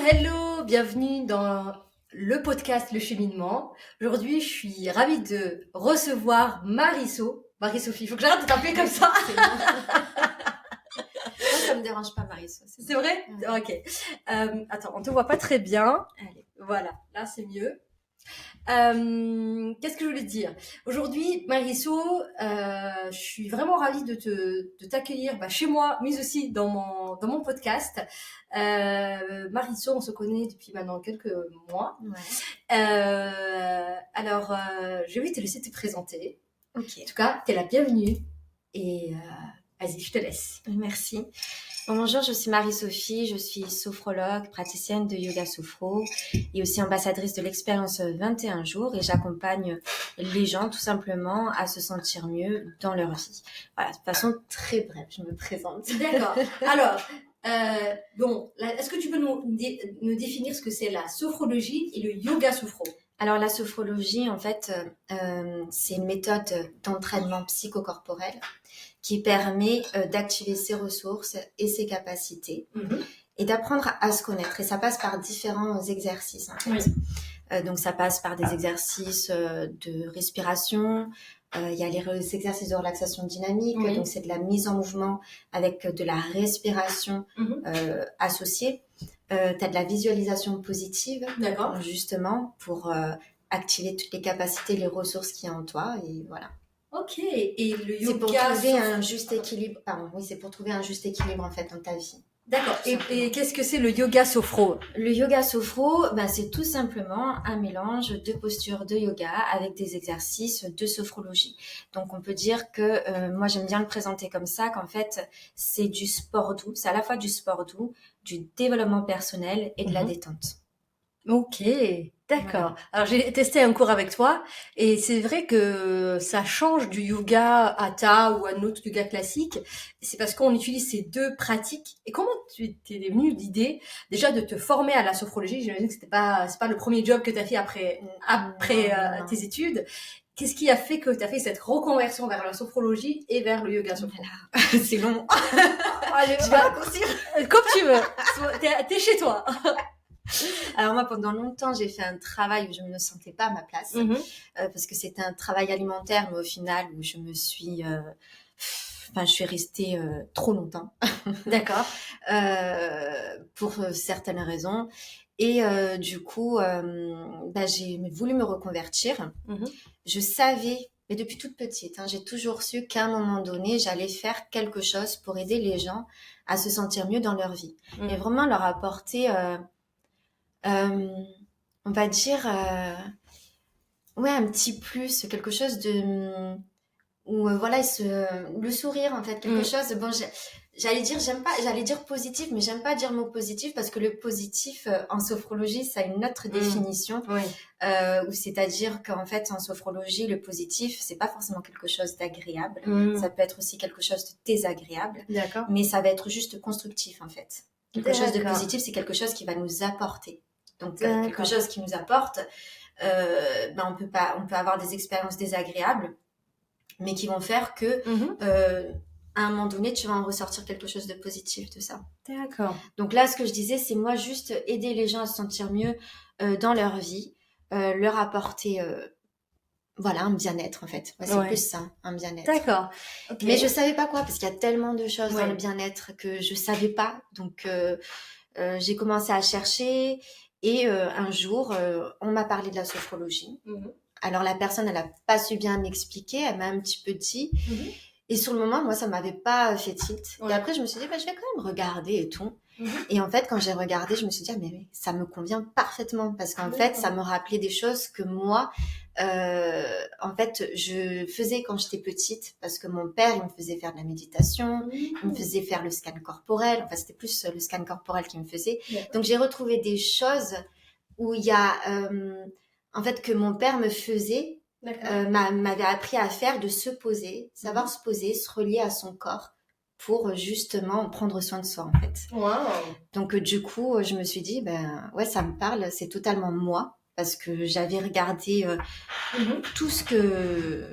hello, bienvenue dans le podcast Le Cheminement. Aujourd'hui, je suis ravie de recevoir Marie-Sophie. Il faut que j'arrête de t'appeler comme ça. C'est bon. Moi, ça me dérange pas, Marie-Sophie. C'est vrai? Ouais. Ok. Attends, on te voit pas très bien. Allez. Voilà, là c'est mieux. Qu'est-ce que je voulais te dire? Aujourd'hui, Marisso, je suis vraiment ravie de t'accueillir chez moi, mais aussi dans mon podcast. Marisso, on se connaît depuis maintenant quelques mois. Ouais. Je vais te laisser te présenter. Ok. En tout cas, t'es la bienvenue. Et vas-y, je te laisse. Merci. Bonjour, je suis Marie-Sophie, je suis sophrologue, praticienne de yoga sophro et aussi ambassadrice de l'expérience 21 jours et j'accompagne les gens tout simplement à se sentir mieux dans leur vie. Voilà, de façon très brève, je me présente. D'accord. Alors, est-ce que tu peux nous définir ce que c'est la sophrologie et le yoga sophro? Alors la sophrologie, en fait, c'est une méthode d'entraînement psychocorporel qui permet d'activer ses ressources et ses capacités et d'apprendre à se connaître. Et ça passe par différents exercices, en fait. Oui. Donc ça passe par des exercices de respiration. Il y a les exercices de relaxation dynamique. Oui. Donc c'est de la mise en mouvement avec de la respiration associée. T'as de la visualisation positive, D'accord. justement, pour activer toutes les capacités, les ressources qu'il y a en toi, et voilà. Ok. Et le yoga, c'est pour trouver un juste équilibre. Pardon, oui, c'est pour trouver un juste équilibre en fait dans ta vie. D'accord. Et qu'est-ce que c'est le yoga sophro? Le yoga sophro, c'est tout simplement un mélange de postures de yoga avec des exercices de sophrologie. Donc on peut dire que moi j'aime bien le présenter comme ça, qu'en fait c'est du sport doux, c'est à la fois du sport doux, du développement personnel et de la détente. Ok, d'accord. Alors j'ai testé un cours avec toi et c'est vrai que ça change du yoga hatha ou un autre yoga classique. C'est parce qu'on utilise ces deux pratiques. Et comment tu t'es venu l'idée déjà de te former à la sophrologie? J'imagine que c'est pas le premier job que tu as fait après Non. tes études. Qu'est-ce qui a fait que tu as fait cette reconversion vers la sophrologie et vers le yoga sophro? Voilà. C'est long. Je vais raccourcir comme tu veux. T'es chez toi. Alors moi, pendant longtemps, j'ai fait un travail où je ne me sentais pas à ma place parce que c'était un travail alimentaire, mais au final, où je me suis... je suis restée trop longtemps. D'accord. Pour certaines raisons. Et du coup, j'ai voulu me reconvertir. Je savais, mais depuis toute petite, j'ai toujours su qu'à un moment donné, j'allais faire quelque chose pour aider les gens à se sentir mieux dans leur vie. Et vraiment leur apporter... on va dire, un petit plus, quelque chose de... Où, voilà, le sourire, en fait, quelque chose... Bon, j'allais dire positif, mais j'aime pas dire le mot positif parce que le positif, en sophrologie, ça a une autre définition. Où c'est-à-dire qu'en fait, en sophrologie, le positif, c'est pas forcément quelque chose d'agréable. Ça peut être aussi quelque chose de désagréable. D'accord. Mais ça va être juste constructif, en fait. Quelque chose de positif, c'est quelque chose qui va nous apporter. Donc quelque chose qui nous apporte, on peut avoir des expériences désagréables, mais qui vont faire que à un moment donné, tu vas en ressortir quelque chose de positif de ça. D'accord. Donc là, ce que je disais, c'est moi juste aider les gens à se sentir mieux dans leur vie, leur apporter un bien-être en fait. C'est plus ça, un bien-être. D'accord. Okay. Mais je savais pas quoi, parce qu'il y a tellement de choses dans le bien-être que je savais pas. Donc j'ai commencé à chercher. Et un jour, on m'a parlé de la sophrologie. Alors, la personne, elle n'a pas su bien m'expliquer. Elle m'a un petit peu dit. Et sur le moment, moi, ça ne m'avait pas fait tilt. Et après, je me suis dit, je vais quand même regarder et tout. Et en fait, quand j'ai regardé, je me suis dit, mais ça me convient parfaitement. Parce qu'en fait, ça me rappelait des choses que moi, en fait, je faisais quand j'étais petite. Parce que mon père, il me faisait faire de la méditation. Il me faisait faire le scan corporel. Enfin, c'était plus le scan corporel qu'il me faisait. Donc, j'ai retrouvé des choses où il y a, en fait, que mon père me faisait, m'avait appris à faire, de se poser, savoir se poser, se relier à son corps pour justement prendre soin de soi, en fait. Wow. Donc, du coup, je me suis dit, ça me parle, c'est totalement moi, parce que j'avais regardé tout ce que...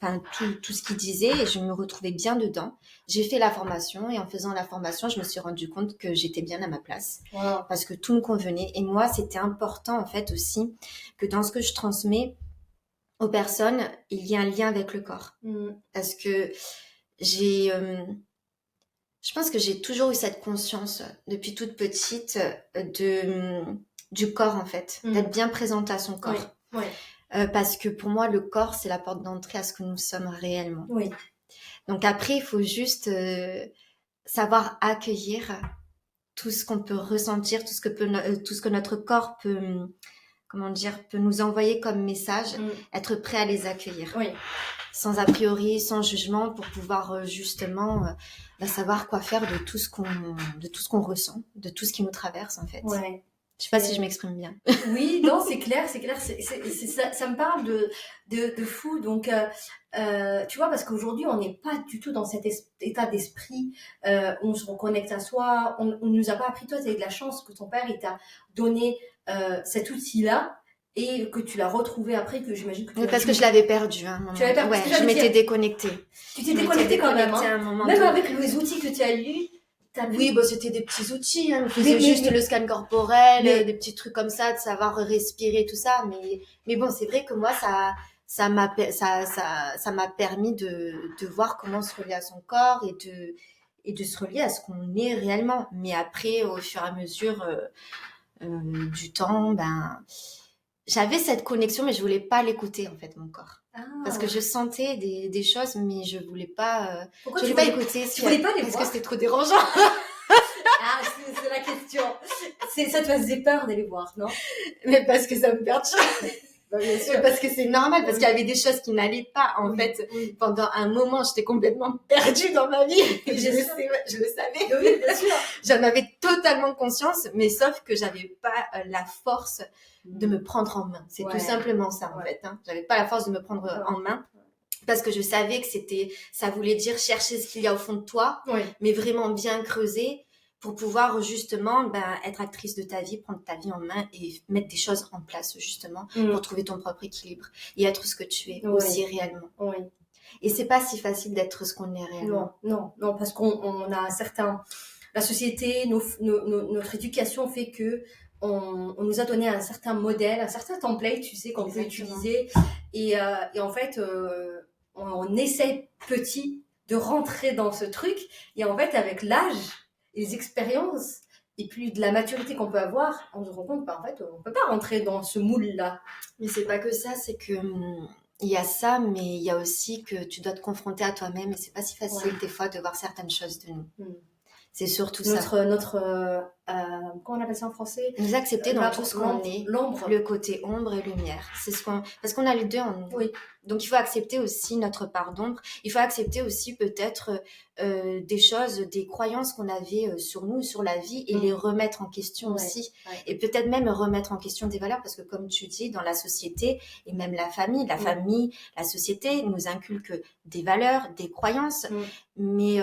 enfin tout ce qu'il disait et je me retrouvais bien dedans. J'ai fait la formation et en faisant la formation, je me suis rendu compte que j'étais bien à ma place parce que tout me convenait. Et moi, c'était important en fait aussi que dans ce que je transmets aux personnes, il y a un lien avec le corps. Parce que je pense que j'ai toujours eu cette conscience depuis toute petite du corps en fait, d'être bien présente à son corps. Parce que pour moi, le corps, c'est la porte d'entrée à ce que nous sommes réellement. Donc après, il faut juste savoir accueillir tout ce qu'on peut ressentir, tout ce que notre corps peut, peut nous envoyer comme message, être prêt à les accueillir. Sans a priori, sans jugement, pour pouvoir justement savoir quoi faire de tout ce qu'on ressent, de tout ce qui nous traverse en fait. Je sais pas si je m'exprime bien. Oui, non, c'est clair. Ça me parle de fou. Donc, tu vois, parce qu'aujourd'hui, on n'est pas du tout dans cet état d'esprit où on se reconnecte à soi. On nous a pas appris. Toi, tu as eu de la chance que ton père, il t'a donné cet outil-là et que tu l'as retrouvé après, que j'imagine que tu parce que je l'avais perdu à un moment. Tu l'avais perdu. Je m'étais déconnectée. Tu t'es déconnectée quand même, hein. Même avec les outils que tu as eus. Oui, c'était des petits outils, hein. Je faisais juste le scan corporel, des petits trucs comme ça, de savoir respirer, tout ça. Mais bon, c'est vrai que moi, ça m'a permis de voir comment se relier à son corps et de se relier à ce qu'on est réellement. Mais après, au fur et à mesure du temps, j'avais cette connexion, mais je voulais pas l'écouter, en fait, mon corps. Parce que je sentais des choses, mais je voulais pas. Pourquoi je voulais pas écouter. Tu voulais pas les voir? Parce que c'était trop dérangeant. C'est la question. Ça te faisait peur d'aller voir, non? Mais parce que ça me perturbe. Bien sûr. Parce que c'est normal, parce qu'il y avait des choses qui n'allaient pas. En fait, pendant un moment, j'étais complètement perdue dans ma vie. Je le savais. Oui, bien sûr. J'en avais totalement conscience, mais sauf que j'avais pas la force de me prendre en main. C'est tout simplement ça, en fait. Hein. J'avais pas la force de me prendre en main. Parce que je savais que ça voulait dire chercher ce qu'il y a au fond de toi, mais vraiment bien creuser pour pouvoir justement être actrice de ta vie, prendre ta vie en main et mettre des choses en place justement pour trouver ton propre équilibre et être ce que tu es aussi réellement. Et c'est pas si facile d'être ce qu'on est réellement. Non, parce qu'on a un certain... La société, notre éducation fait que on nous a donné un certain modèle, un certain template, tu sais, qu'on peut utiliser. Et en fait, on essaie petit de rentrer dans ce truc. Et en fait, avec l'âge, les expériences et plus de la maturité qu'on peut avoir, on se rend compte qu'en fait, on peut pas rentrer dans ce moule-là. Mais c'est pas que ça, c'est que il y a ça, mais il y a aussi que tu dois te confronter à toi-même et c'est pas si facile des fois de voir certaines choses de nous. C'est surtout notre comment on appelle ça en français? Nous accepter dans tout ce qu'on est, l'ombre, le côté ombre et lumière. C'est parce qu'on a les deux en nous. Donc il faut accepter aussi notre part d'ombre. Il faut accepter aussi peut-être des choses, des croyances qu'on avait sur nous, sur la vie, et les remettre en question aussi. Et peut-être même remettre en question des valeurs, parce que comme tu dis, dans la société et même la famille, la société nous inculque des valeurs, des croyances, mais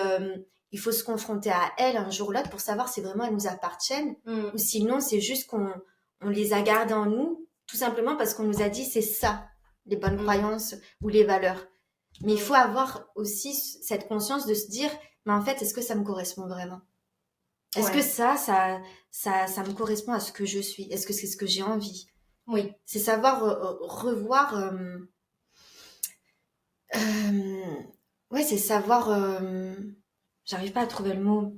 il faut se confronter à elles un jour ou l'autre pour savoir si vraiment elles nous appartiennent ou sinon c'est juste qu'on les a gardées en nous tout simplement parce qu'on nous a dit c'est ça les bonnes croyances ou les valeurs. Mais il faut avoir aussi cette conscience de se dire mais en fait est-ce que ça me correspond vraiment? Est-ce que ça me correspond à ce que je suis? Est-ce que c'est ce que j'ai envie? C'est savoir revoir c'est savoir j'arrive pas à trouver le mot.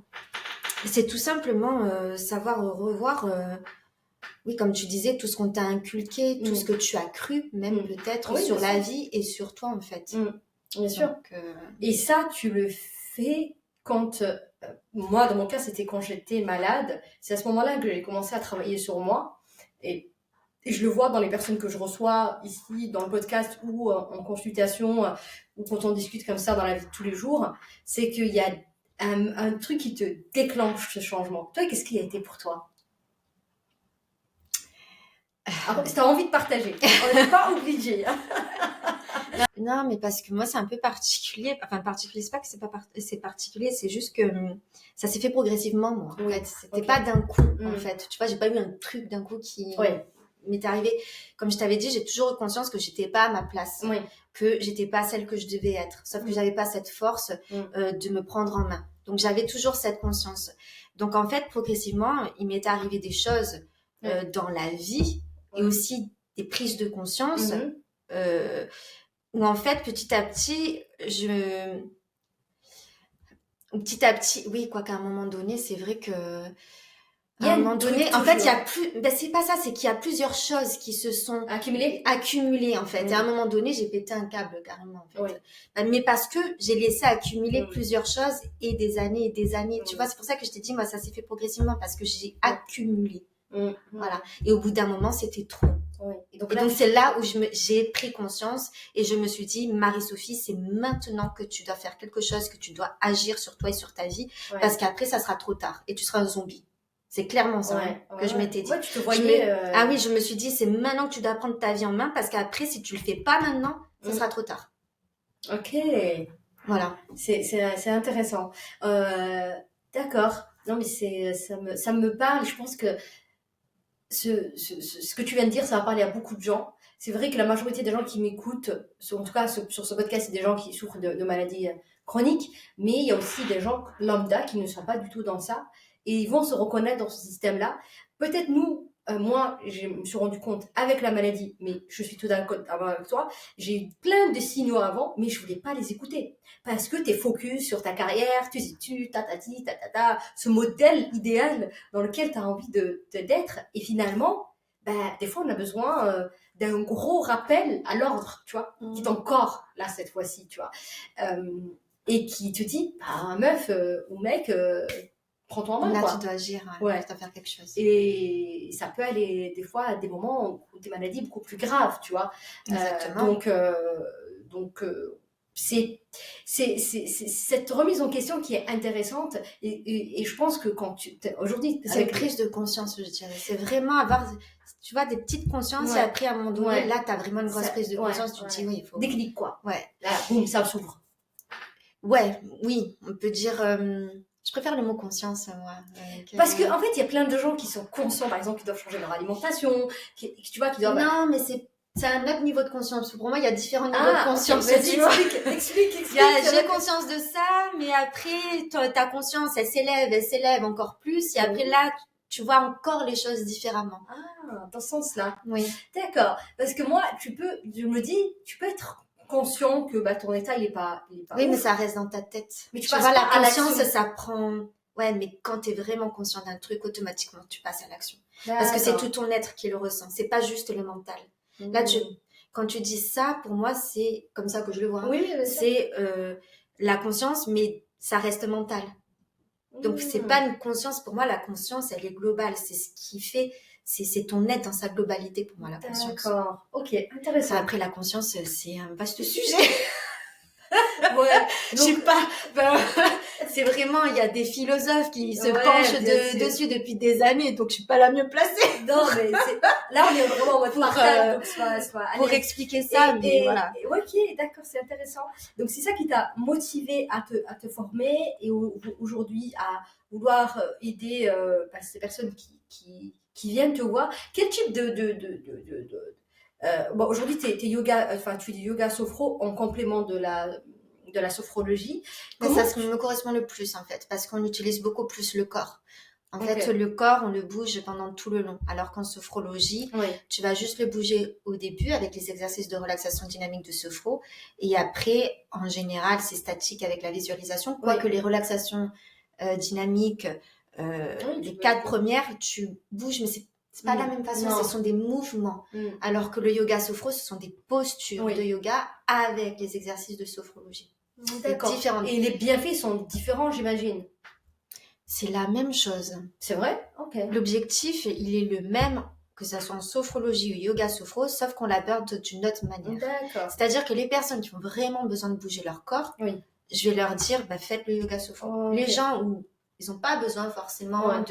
C'est tout simplement savoir revoir, comme tu disais, tout ce qu'on t'a inculqué, tout ce que tu as cru, même peut-être sur la vie et sur toi en fait. Bien sûr. Et ça, tu le fais quand... moi, dans mon cas, c'était quand j'étais malade. C'est à ce moment-là que j'ai commencé à travailler sur moi. Et je le vois dans les personnes que je reçois ici, dans le podcast ou en consultation, ou quand on discute comme ça dans la vie de tous les jours, c'est qu'il y a un truc qui te déclenche ce changement. Toi, qu'est-ce qui a été pour toi? Alors, si tu as envie de partager, on n'est pas obligé. Non, mais parce que moi, c'est un peu particulier. Enfin, particulier, c'est pas que c'est particulier, c'est juste que ça s'est fait progressivement, moi. En fait, c'était pas d'un coup, en fait. Tu vois, j'ai pas eu un truc d'un coup qui... m'est arrivé, comme je t'avais dit, j'ai toujours eu conscience que j'étais pas à ma place, que j'étais pas celle que je devais être. Sauf que j'avais pas cette force de me prendre en main. Donc j'avais toujours cette conscience. Donc en fait, progressivement, il m'est arrivé des choses dans la vie et aussi des prises de conscience où en fait, petit à petit, oui, quoi qu'à un moment donné, c'est vrai que à un moment donné, en fait, il y a plus, ben c'est pas ça, c'est qu'il y a plusieurs choses qui se sont accumulées en fait. Et à un moment donné, j'ai pété un câble carrément en fait. Mais parce que j'ai laissé accumuler plusieurs choses et des années et des années. Tu vois, c'est pour ça que je t'ai dit, moi, ça s'est fait progressivement parce que j'ai accumulé. Voilà. Et au bout d'un moment, c'était trop. Et donc c'est là où j'ai pris conscience et je me suis dit, Marie-Sophie, c'est maintenant que tu dois faire quelque chose, que tu dois agir sur toi et sur ta vie, parce qu'après, ça sera trop tard et tu seras un zombie. C'est clairement ça que je m'étais dit. Tu te voyais, Ah oui, je me suis dit, c'est maintenant que tu dois prendre ta vie en main, parce qu'après, si tu le fais pas maintenant, ça sera trop tard. Ok. Voilà. C'est intéressant. D'accord. Non, mais ça me parle. Je pense que ce que tu viens de dire, ça va parler à beaucoup de gens. C'est vrai que la majorité des gens qui m'écoutent, en tout cas sur ce podcast, c'est des gens qui souffrent de maladies chroniques, mais il y a aussi des gens lambda qui ne sont pas du tout dans ça et ils vont se reconnaître dans ce système-là. Peut-être nous, moi, je me suis rendu compte avec la maladie, mais je suis tout d'accord avec toi, j'ai eu plein de signaux avant, mais je voulais pas les écouter. Parce que tu es focus sur ta carrière, tes études, tatati, tatata, ce modèle idéal dans lequel tu as envie d'être. Et finalement, des fois, on a besoin d'un gros rappel à l'ordre, tu vois, qui est encore là cette fois-ci, tu vois. Et qui te dit, meuf ou mec, prends-toi en main, là, quoi. tu dois agir, tu dois faire quelque chose. Et ça peut aller des fois à des moments où des maladies beaucoup plus graves, tu vois. Exactement. Donc cette remise en question qui est intéressante et je pense que quand aujourd'hui c'est une prise de conscience, je dirais. C'est vraiment avoir, tu vois, des petites consciences et après à un moment donné, là, t'as vraiment une grosse prise de conscience. Tu te dis oui, il faut déclic, quoi. Là, boum, ça s'ouvre. Oui, on peut dire. Je préfère le mot conscience, moi. Parce qu'en fait, il y a plein de gens qui sont conscients, par exemple, qui doivent changer leur alimentation, tu vois, qui doivent... Non, mais c'est un autre niveau de conscience. Pour moi, il y a différents niveaux de conscience. Vas-y, explique. J'ai conscience de ça, mais après, ta conscience, elle s'élève encore plus. Et après, là, tu vois encore les choses différemment. Dans ce sens-là. Oui. D'accord. Parce que moi, je me dis, tu peux être conscient que ton état, il est pas oui, ouf. mais ça reste dans ta tête. Mais tu vois, la conscience, ça prend... Ouais, mais quand tu es vraiment conscient d'un truc, automatiquement, tu passes à l'action. Parce que c'est tout ton être qui le ressent. C'est pas juste le mental. Là, quand tu dis ça, pour moi, c'est comme ça que je le vois. Oui, c'est la conscience, mais ça reste mental. Donc, c'est pas une conscience. Pour moi, la conscience, elle est globale. C'est ce qui fait... C'est ton être dans sa globalité, pour moi, la conscience. D'accord. Ok, intéressant. Après, la conscience, c'est un vaste sujet. Donc... Je sais pas. C'est vraiment, il y a des philosophes qui se penchent dessus depuis des années, donc je suis pas la mieux placée. Non, mais là, on est vraiment en mode partage, pour expliquer ça, mais voilà. Ok, d'accord, c'est intéressant. Donc, c'est ça qui t'a motivé à te former et aujourd'hui à vouloir aider ces personnes qui viennent te voir. Quel type aujourd'hui, tu fais du yoga sophro en complément de la sophrologie. Ça me correspond le plus en fait, parce qu'on utilise beaucoup plus le corps. En fait, le corps, on le bouge pendant tout le long. Alors qu'en sophrologie, tu vas juste le bouger au début avec les exercices de relaxation dynamique de sophro. Et après, en général, c'est statique avec la visualisation. Quoique les relaxations dynamiques, les 4 premières, tu bouges, mais c'est pas la même façon, ce sont des mouvements. Alors que le yoga sophro, ce sont des postures de yoga avec les exercices de sophrologie. D'accord. Et les bienfaits sont différents, j'imagine. C'est la même chose. C'est vrai ? Ok. L'objectif, il est le même, que ça soit en sophrologie ou yoga sophro, sauf qu'on l'aborde d'une autre manière. D'accord. C'est-à-dire que les personnes qui ont vraiment besoin de bouger leur corps, je vais leur dire, faites le yoga sophro. Les gens où ils n'ont pas besoin forcément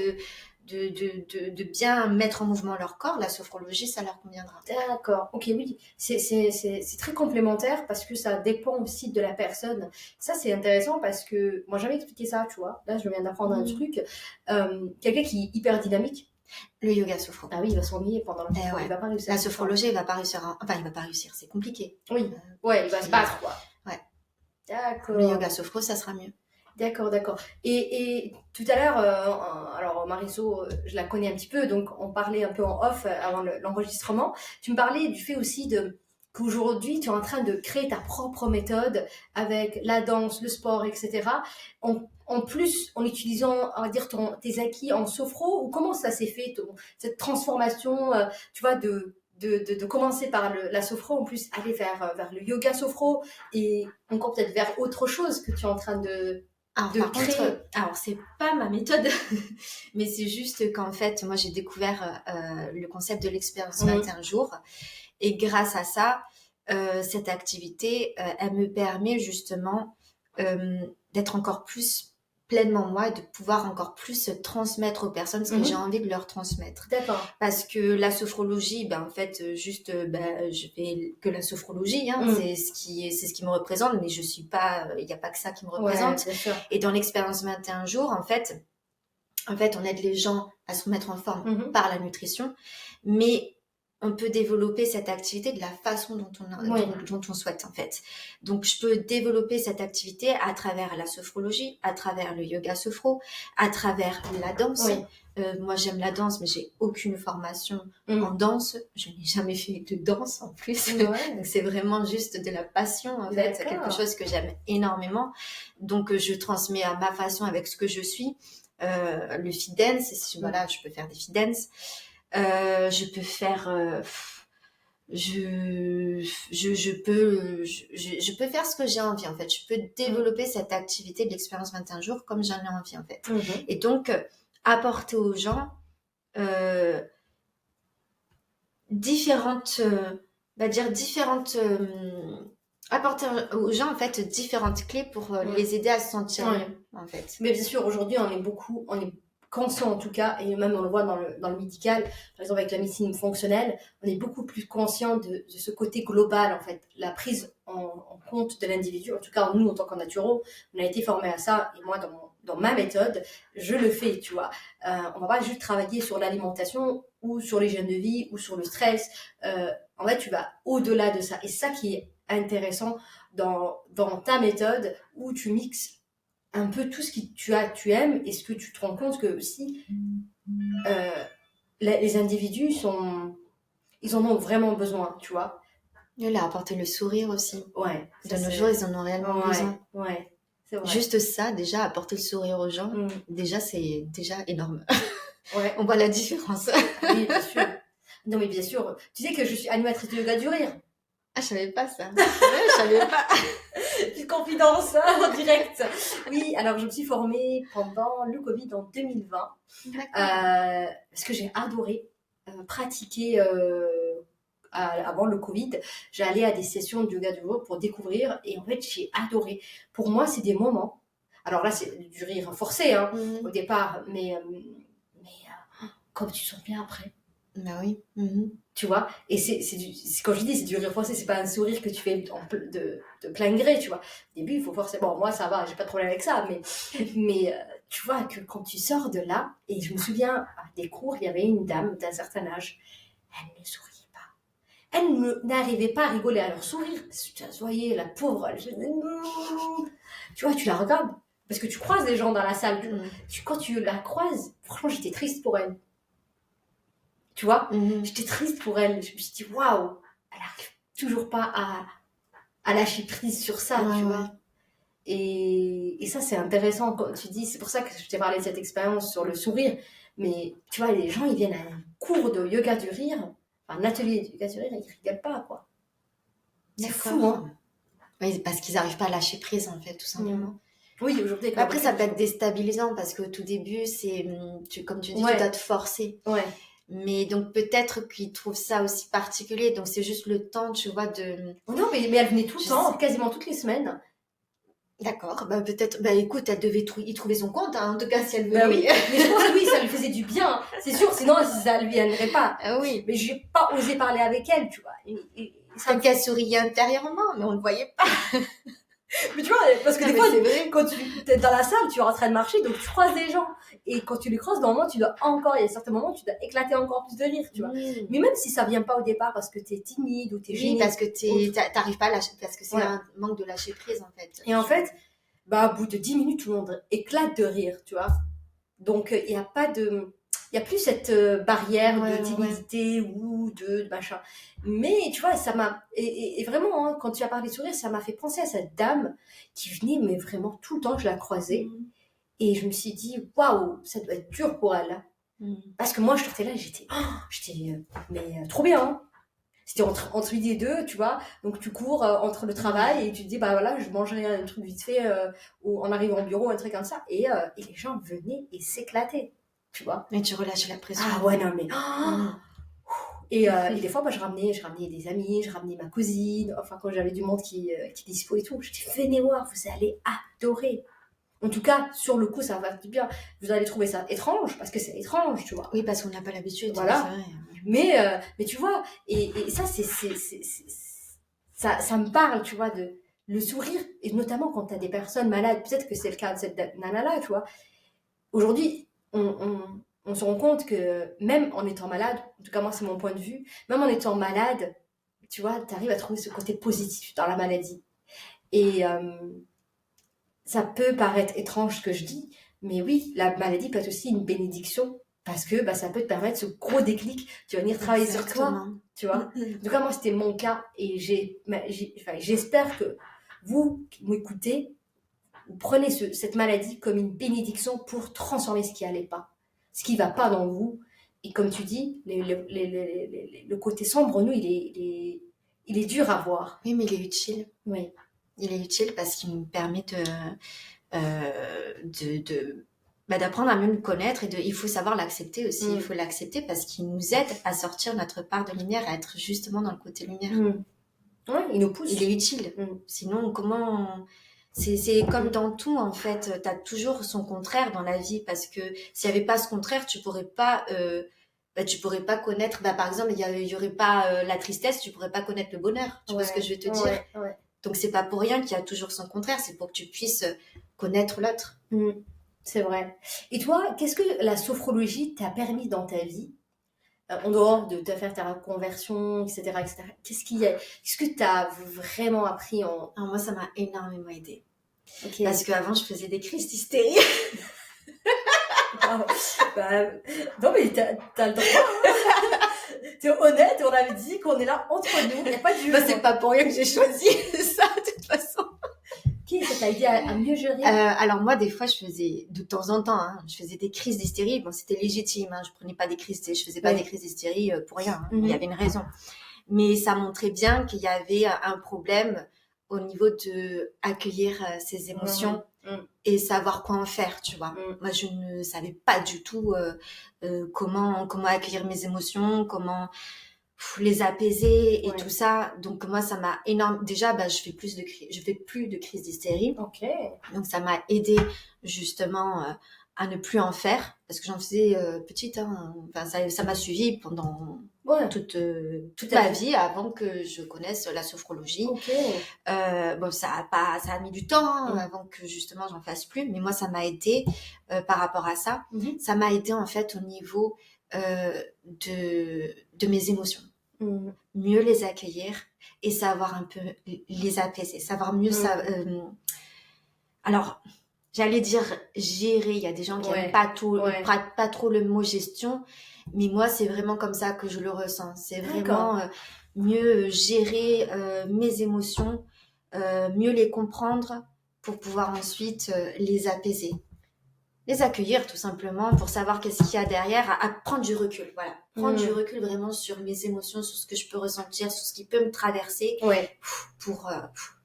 de bien mettre en mouvement leur corps, la sophrologie, ça leur conviendra. D'accord, ok, oui. C'est très complémentaire parce que ça dépend aussi de la personne. Ça, c'est intéressant parce que moi, j'avais expliqué ça, tu vois. Là, je viens d'apprendre un truc. Quelqu'un qui est hyper dynamique, Le yoga sophro. Ah oui, il va s'ennuyer pendant le cours. Ouais. Il va pas réussir. La sophrologie, il va pas réussir. Enfin, il va pas réussir. C'est compliqué. Oui. Ouais, il va se battre, quoi. Ouais. D'accord. Le yoga sophro, ça sera mieux. D'accord. Et tout à l'heure, alors Mariso, je la connais un petit peu, donc on parlait un peu en off avant l'enregistrement. Tu me parlais du fait aussi qu'aujourd'hui, tu es en train de créer ta propre méthode avec la danse, le sport, etc. En plus, en utilisant, on va dire, tes acquis en sophro, ou comment ça s'est fait, cette transformation, tu vois, de commencer par la sophro, en plus aller vers le yoga sophro, et encore peut-être vers autre chose que tu es en train de créer. Alors c'est pas ma méthode, mais c'est juste qu'en fait, moi j'ai découvert le concept de l'expérience 21 jours, et grâce à ça, cette activité, elle me permet justement d'être encore plus pleinement moi et de pouvoir encore plus transmettre aux personnes ce que j'ai envie de leur transmettre. D'accord. Parce que la sophrologie, ben en fait, juste, je fais que la sophrologie, hein, c'est ce qui me représente, mais je suis pas, il n'y a pas que ça qui me représente. Ouais, bien sûr. Et dans l'expérience 21 jours, en fait, on aide les gens à se remettre en forme par la nutrition, mais on peut développer cette activité de la façon dont on souhaite, en fait. Donc, je peux développer cette activité à travers la sophrologie, à travers le yoga sophro, à travers la danse. Oui. Moi, j'aime la danse, mais j'ai aucune formation en danse. Je n'ai jamais fait de danse, en plus. Ouais. Donc, c'est vraiment juste de la passion, en fait. C'est quelque chose que j'aime énormément. Donc, je transmets à ma façon avec ce que je suis. Le fit dance, voilà, je peux faire des fit dance. Je peux faire je peux faire ce que j'ai envie, en fait. Je peux développer cette activité de l'expérience 21 jours comme j'en ai envie, en fait. Et donc apporter aux gens apporter aux gens, en fait, différentes clés pour les aider à se sentir mieux, en fait. Mais bien sûr, aujourd'hui, on est conscient en tout cas, et même on le voit dans le médical, par exemple avec la médecine fonctionnelle, on est beaucoup plus conscient de ce côté global, en fait, la prise en compte de l'individu. En tout cas, nous, en tant que naturo, on a été formés à ça, et moi, dans ma méthode, je le fais, tu vois. On va pas juste travailler sur l'alimentation, ou sur l'hygiène de vie, ou sur le stress. En fait, tu vas au-delà de ça. Et ça qui est intéressant dans ta méthode, où tu mixes un peu tout ce que tu aimes, et ce que tu te rends compte que aussi les individus ils en ont vraiment besoin, tu vois. Il a apporté le sourire aussi. Ouais. De nos jours, ils en ont réellement besoin. Ouais, c'est vrai. Juste ça, déjà, apporter le sourire aux gens, déjà, c'est déjà énorme. Ouais. On voit la différence. Oui, bien sûr. Non, mais bien sûr. Tu sais que je suis animatrice de yoga du rire. Ah, je savais pas ça. Ouais, je savais pas. Petite confidence en direct. Oui, alors je me suis formée pendant le Covid en 2020. Parce que j'ai adoré pratiquer avant le Covid. J'allais à des sessions de yoga du rire pour découvrir, et en fait j'ai adoré. Pour moi, c'est des moments. Alors là, c'est du rire forcé au départ, mais comme tu te sens bien après. Bah oui. Tu vois, et quand je dis c'est du rire forcé, c'est pas un sourire que tu fais de plein gré, tu vois. Au début, il faut forcément, bon, moi ça va, j'ai pas de problème avec ça, mais tu vois que quand tu sors de là, et je me souviens à des cours, il y avait une dame d'un certain âge, elle ne souriait pas, elle n'arrivait pas à rigoler à leur sourire. Tu voyais la pauvre, tu vois, tu la regardes, parce que tu croises des gens dans la salle, quand tu la croises, franchement j'étais triste pour elle. Tu vois, j'étais triste pour elle. Je me suis dit, waouh, elle n'arrive toujours pas à lâcher prise sur ça, tu vois. Et ça, c'est intéressant quand tu dis, c'est pour ça que je t'ai parlé de cette expérience sur le sourire. Mais tu vois, les gens, ils viennent à un cours de yoga du rire, enfin, un atelier de yoga du rire, et ils rigolent pas, quoi. C'est fou, hein. Oui, parce qu'ils n'arrivent pas à lâcher prise, en fait, tout simplement. Oui, aujourd'hui. Après, ça peut être déstabilisant parce qu'au tout début, comme tu dis, tu dois te forcer. Ouais. Mais donc peut-être qu'ils trouvent ça aussi particulier, donc c'est juste le temps, tu vois, de... Non, mais elle venait tout le temps, quasiment toutes les semaines. D'accord, bah peut-être, bah écoute, elle devait y trouver son compte, hein, en tout cas si elle veut. Bah oui, mais je pense que oui, ça lui faisait du bien, c'est sûr, sinon ça lui aimerait pas. Oui. Mais j'ai pas osé parler avec elle, tu vois. Comme qu'elle souriait intérieurement, mais on le voyait pas. Mais tu vois, parce que Non, des mais fois, c'est vrai. quand tu es dans la salle, tu es en train de marcher, donc tu croises des gens. Et quand tu les croises, normalement, tu dois encore, il y a certains moments, tu dois éclater encore plus de rire, tu vois. Mais même si ça vient pas au départ parce que tu es timide ou tu es Oui, gêné. parce que t'arrives pas à lâcher, parce que c'est un manque de lâcher prise, en fait. Et en fait, bah, au bout de 10 minutes, tout le monde éclate de rire, tu vois. Donc, il n'y a pas de. Il n'y a plus cette barrière de timidité ou de machin. Mais tu vois, ça m'a. Et vraiment, hein, quand tu as parlé de sourire, ça m'a fait penser à cette dame qui venait, mais vraiment tout le temps, je la croisais. Et je me suis dit, waouh, ça doit être dur pour elle. Parce que moi, je sortais là, j'étais. Trop bien, hein. C'était entre midi et deux, tu vois. Donc, tu cours entre le travail et tu te dis, bah voilà, je mangerai un truc vite fait en arrivant au bureau, un truc comme ça. Et les gens venaient et s'éclataient, tu vois. Mais tu relâches la pression. Ah ouais, non, mais. Et des fois, bah, je ramenais des amis, je ramenais ma cousine, enfin, quand j'avais du monde qui dispo et tout. Je dis, venez voir, vous allez adorer. En tout cas, sur le coup, ça va faire du bien. Vous allez trouver ça étrange, parce que c'est étrange, tu vois. Oui, parce qu'on n'a pas l'habitude. Voilà. Mais tu vois, et ça, ça me parle, tu vois, de le sourire, et notamment quand tu as des personnes malades. Peut-être que c'est le cas de cette nana-là, tu vois. Aujourd'hui, on se rend compte que même en étant malade, en tout cas, moi, c'est mon point de vue, même en étant malade, tu vois, tu arrives à trouver ce côté positif dans la maladie. Et ça peut paraître étrange ce que je dis, mais oui, la maladie peut être aussi une bénédiction parce que bah, ça peut te permettre ce gros déclic. Tu vas venir travailler sur toi, tu vois. En tout cas, moi, c'était mon cas et j'espère que vous qui m'écoutez, vous prenez cette maladie comme une bénédiction pour transformer ce qui n'allait pas, ce qui ne va pas dans vous. Et comme tu dis, le côté sombre en nous, il est dur à voir. Oui, mais il est utile. Oui. Il est utile parce qu'il nous permet d'apprendre à mieux nous connaître et il faut savoir l'accepter aussi. Il faut l'accepter parce qu'il nous aide à sortir notre part de lumière, à être justement dans le côté lumière. Ouais, il nous pousse. Il est utile. Sinon, c'est comme dans tout, en fait. Tu as toujours son contraire dans la vie parce que s'il n'y avait pas ce contraire, tu pourrais pas connaître, par exemple, il y aurait pas la tristesse, tu pourrais pas connaître le bonheur. Tu vois ce que je veux te dire? Donc, c'est pas pour rien qu'il y a toujours son contraire, c'est pour que tu puisses connaître l'autre. C'est vrai. Et toi, qu'est-ce que la sophrologie t'a permis dans ta vie, en dehors de te faire ta reconversion, etc., etc. Qu'est-ce que t'as vraiment appris en... Alors moi, ça m'a énormément aidée. Okay. Parce qu'avant, je faisais des crises d'hystérie. Non, mais t'as le droit. T'es honnête, on avait dit qu'on est là entre nous, il n'y a pas de jugement. C'est pas pour rien que j'ai choisi ça, de toute façon. Ok, ça t'a aidé à mieux gérer? Alors moi, des fois, je faisais, de temps en temps, je faisais des crises d'hystérie. Bon, c'était légitime, je prenais pas des crises, je faisais pas des crises d'hystérie pour rien. Il y avait une raison. Mais ça montrait bien qu'il y avait un problème au niveau de accueillir ses émotions et savoir quoi en faire, tu vois. Moi, je ne savais pas du tout comment accueillir mes émotions, comment les apaiser et tout ça. Donc moi, ça m'a énormément... Déjà, je fais plus de crises d'hystérie. Donc ça m'a aidé justement à ne plus en faire parce que j'en faisais petite. Enfin, ça m'a suivi pendant toute ma vie avant que je connaisse la sophrologie. Bon, ça a mis du temps avant que justement j'en fasse plus, mais moi ça m'a aidé par rapport à ça. Ça m'a aidé en fait au niveau de mes émotions. Mieux les accueillir et savoir un peu les apaiser, savoir mieux ça. Alors, j'allais dire gérer. Il y a des gens qui n'aiment pas trop le mot gestion, mais moi c'est vraiment comme ça que je le ressens. C'est vraiment mieux gérer mes émotions, mieux les comprendre pour pouvoir ensuite les apaiser. Les accueillir tout simplement pour savoir qu'est-ce qu'il y a derrière, à prendre du recul, voilà. Prendre du recul vraiment sur mes émotions, sur ce que je peux ressentir, sur ce qui peut me traverser pour,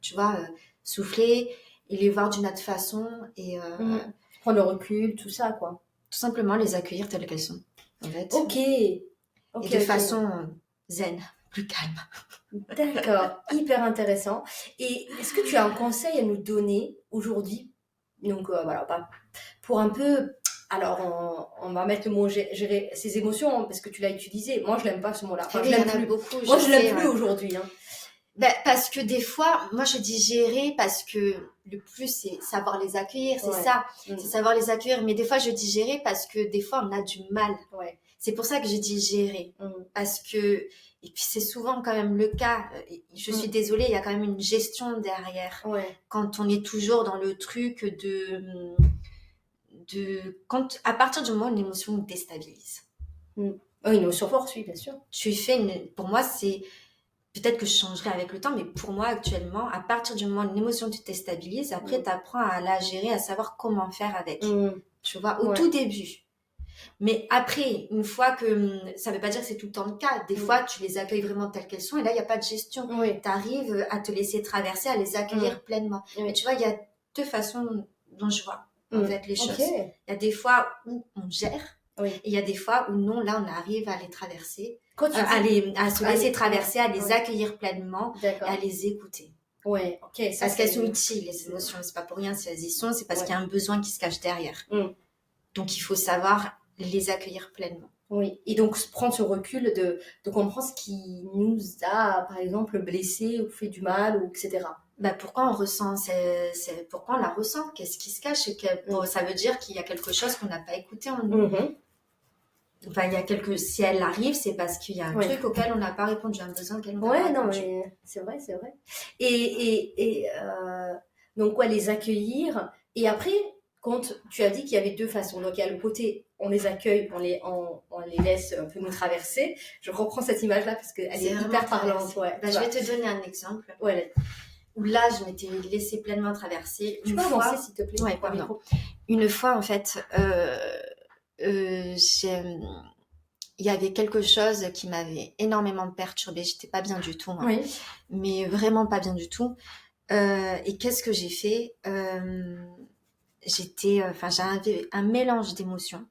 tu vois, souffler et les voir d'une autre façon et prendre le recul, tout ça, quoi. Tout simplement les accueillir telles qu'elles sont, en fait. Et de façon zen, plus calme. D'accord, hyper intéressant. Et est-ce que tu as un conseil à nous donner aujourd'hui? Donc voilà, pour un peu, alors on va mettre le mot gérer ses émotions parce que tu l'as utilisé. Moi je l'aime pas ce mot-là. Enfin, je l'aime plus. Beaucoup. Moi je l'aime plus aujourd'hui. Ben, parce que des fois, moi je dis gérer parce que le plus c'est savoir les accueillir, c'est ça, c'est savoir les accueillir. Mais des fois je dis gérer parce que des fois on a du mal. C'est pour ça que je dis gérer. Parce que, et puis c'est souvent quand même le cas, je suis désolée, il y a quand même une gestion derrière. Quand on est toujours dans le truc quand, à partir du moment où une émotion nous déstabilise. Une émotion forte, oui, bien sûr. Pour moi c'est... Peut-être que je changerai avec le temps, mais pour moi, actuellement, à partir du moment où une émotion te déstabilise, après, tu apprends à la gérer, à savoir comment faire avec. Tu vois, au tout début. Mais après, une fois que... Ça veut pas dire que c'est tout le temps le cas. Des fois, tu les accueilles vraiment telles qu'elles sont, et là, il n'y a pas de gestion. Tu arrives à te laisser traverser, à les accueillir pleinement. Mais tu vois, il y a deux façons dont je vois, en fait, les choses. Il y a des fois où on gère, et il y a des fois où non, là, on arrive à les traverser. À se laisser traverser, à les accueillir pleinement, à les écouter. Parce qu'elles sont utiles, les émotions. C'est pas pour rien si elles y sont, c'est parce qu'il y a un besoin qui se cache derrière. Donc, il faut savoir les accueillir pleinement. Et donc prendre ce recul de comprendre ce qui nous a, par exemple, blessés ou fait du mal, ou etc. Pourquoi on ressent, pourquoi on la ressent? Qu'est-ce qui se cache? Ça veut dire qu'il y a quelque chose qu'on n'a pas écouté en nous. Enfin, si elle arrive, c'est parce qu'il y a un truc auquel on n'a pas répondu, un besoin auquel on n'a pas répondu. Mais c'est vrai. Et donc, les accueillir. Et après, quand tu as dit qu'il y avait deux façons. Donc, il y a le côté, on les accueille, on les laisse un peu nous traverser. Je reprends cette image-là parce qu'elle est hyper parlante. Je vais te donner un exemple. Où là, je m'étais laissée pleinement traverser. Tu peux avancer, s'il te plaît? Une fois, en fait... il y avait quelque chose qui m'avait énormément perturbée. J'étais pas bien du tout, moi. Mais vraiment pas bien du tout. Et qu'est-ce que j'ai fait? J'avais un mélange d'émotions.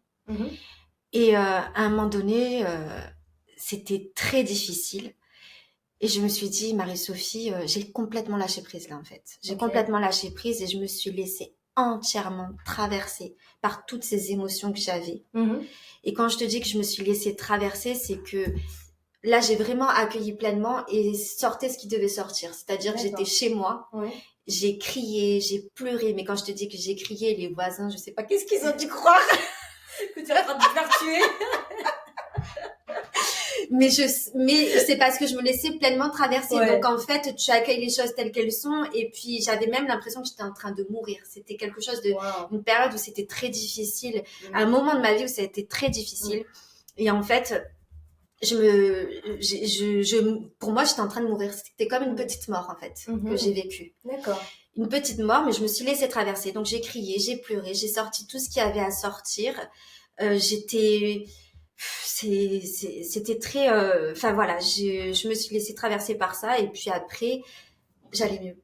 Et à un moment donné, c'était très difficile. Et je me suis dit, Marie-Sophie, j'ai complètement lâché prise là, en fait. J'ai complètement lâché prise et je me suis laissée entièrement traversée par toutes ces émotions que j'avais. Et quand je te dis que je me suis laissée traverser, c'est que là, j'ai vraiment accueilli pleinement et sortait ce qui devait sortir. C'est-à-dire que j'étais chez moi, j'ai crié, j'ai pleuré. Mais quand je te dis que j'ai crié, les voisins, je sais pas qu'est-ce qu'ils ont dû croire. Que tu es en train de te faire tuer. Mais c'est parce que je me laissais pleinement traverser. Donc, en fait, tu accueilles les choses telles qu'elles sont. Et puis, j'avais même l'impression que j'étais en train de mourir. C'était quelque chose une période où c'était très difficile. Un moment de ma vie où ça a été très difficile. Et en fait, pour moi, j'étais en train de mourir. C'était comme une petite mort, en fait, que j'ai vécue. Une petite mort, mais je me suis laissée traverser. Donc, j'ai crié, j'ai pleuré, j'ai sorti tout ce qu'il y avait à sortir. C'était très je me suis laissée traverser par ça et puis après j'allais mieux.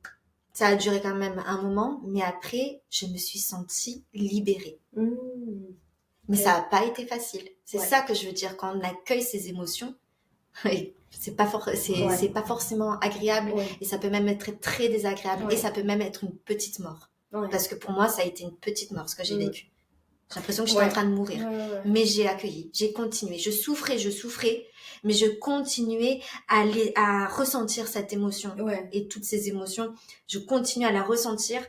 Ça a duré quand même un moment, mais après je me suis sentie libérée. Mais ça n'a pas été facile. C'est ça que je veux dire, quand on accueille ses émotions, c'est pas forcément agréable et ça peut même être très désagréable et ça peut même être une petite mort. Parce que pour moi ça a été une petite mort ce que j'ai vécu. J'ai l'impression que j'étais en train de mourir. Mais j'ai accueilli, j'ai continué. Je souffrais, mais je continuais à ressentir cette émotion. Et toutes ces émotions, je continuais à la ressentir,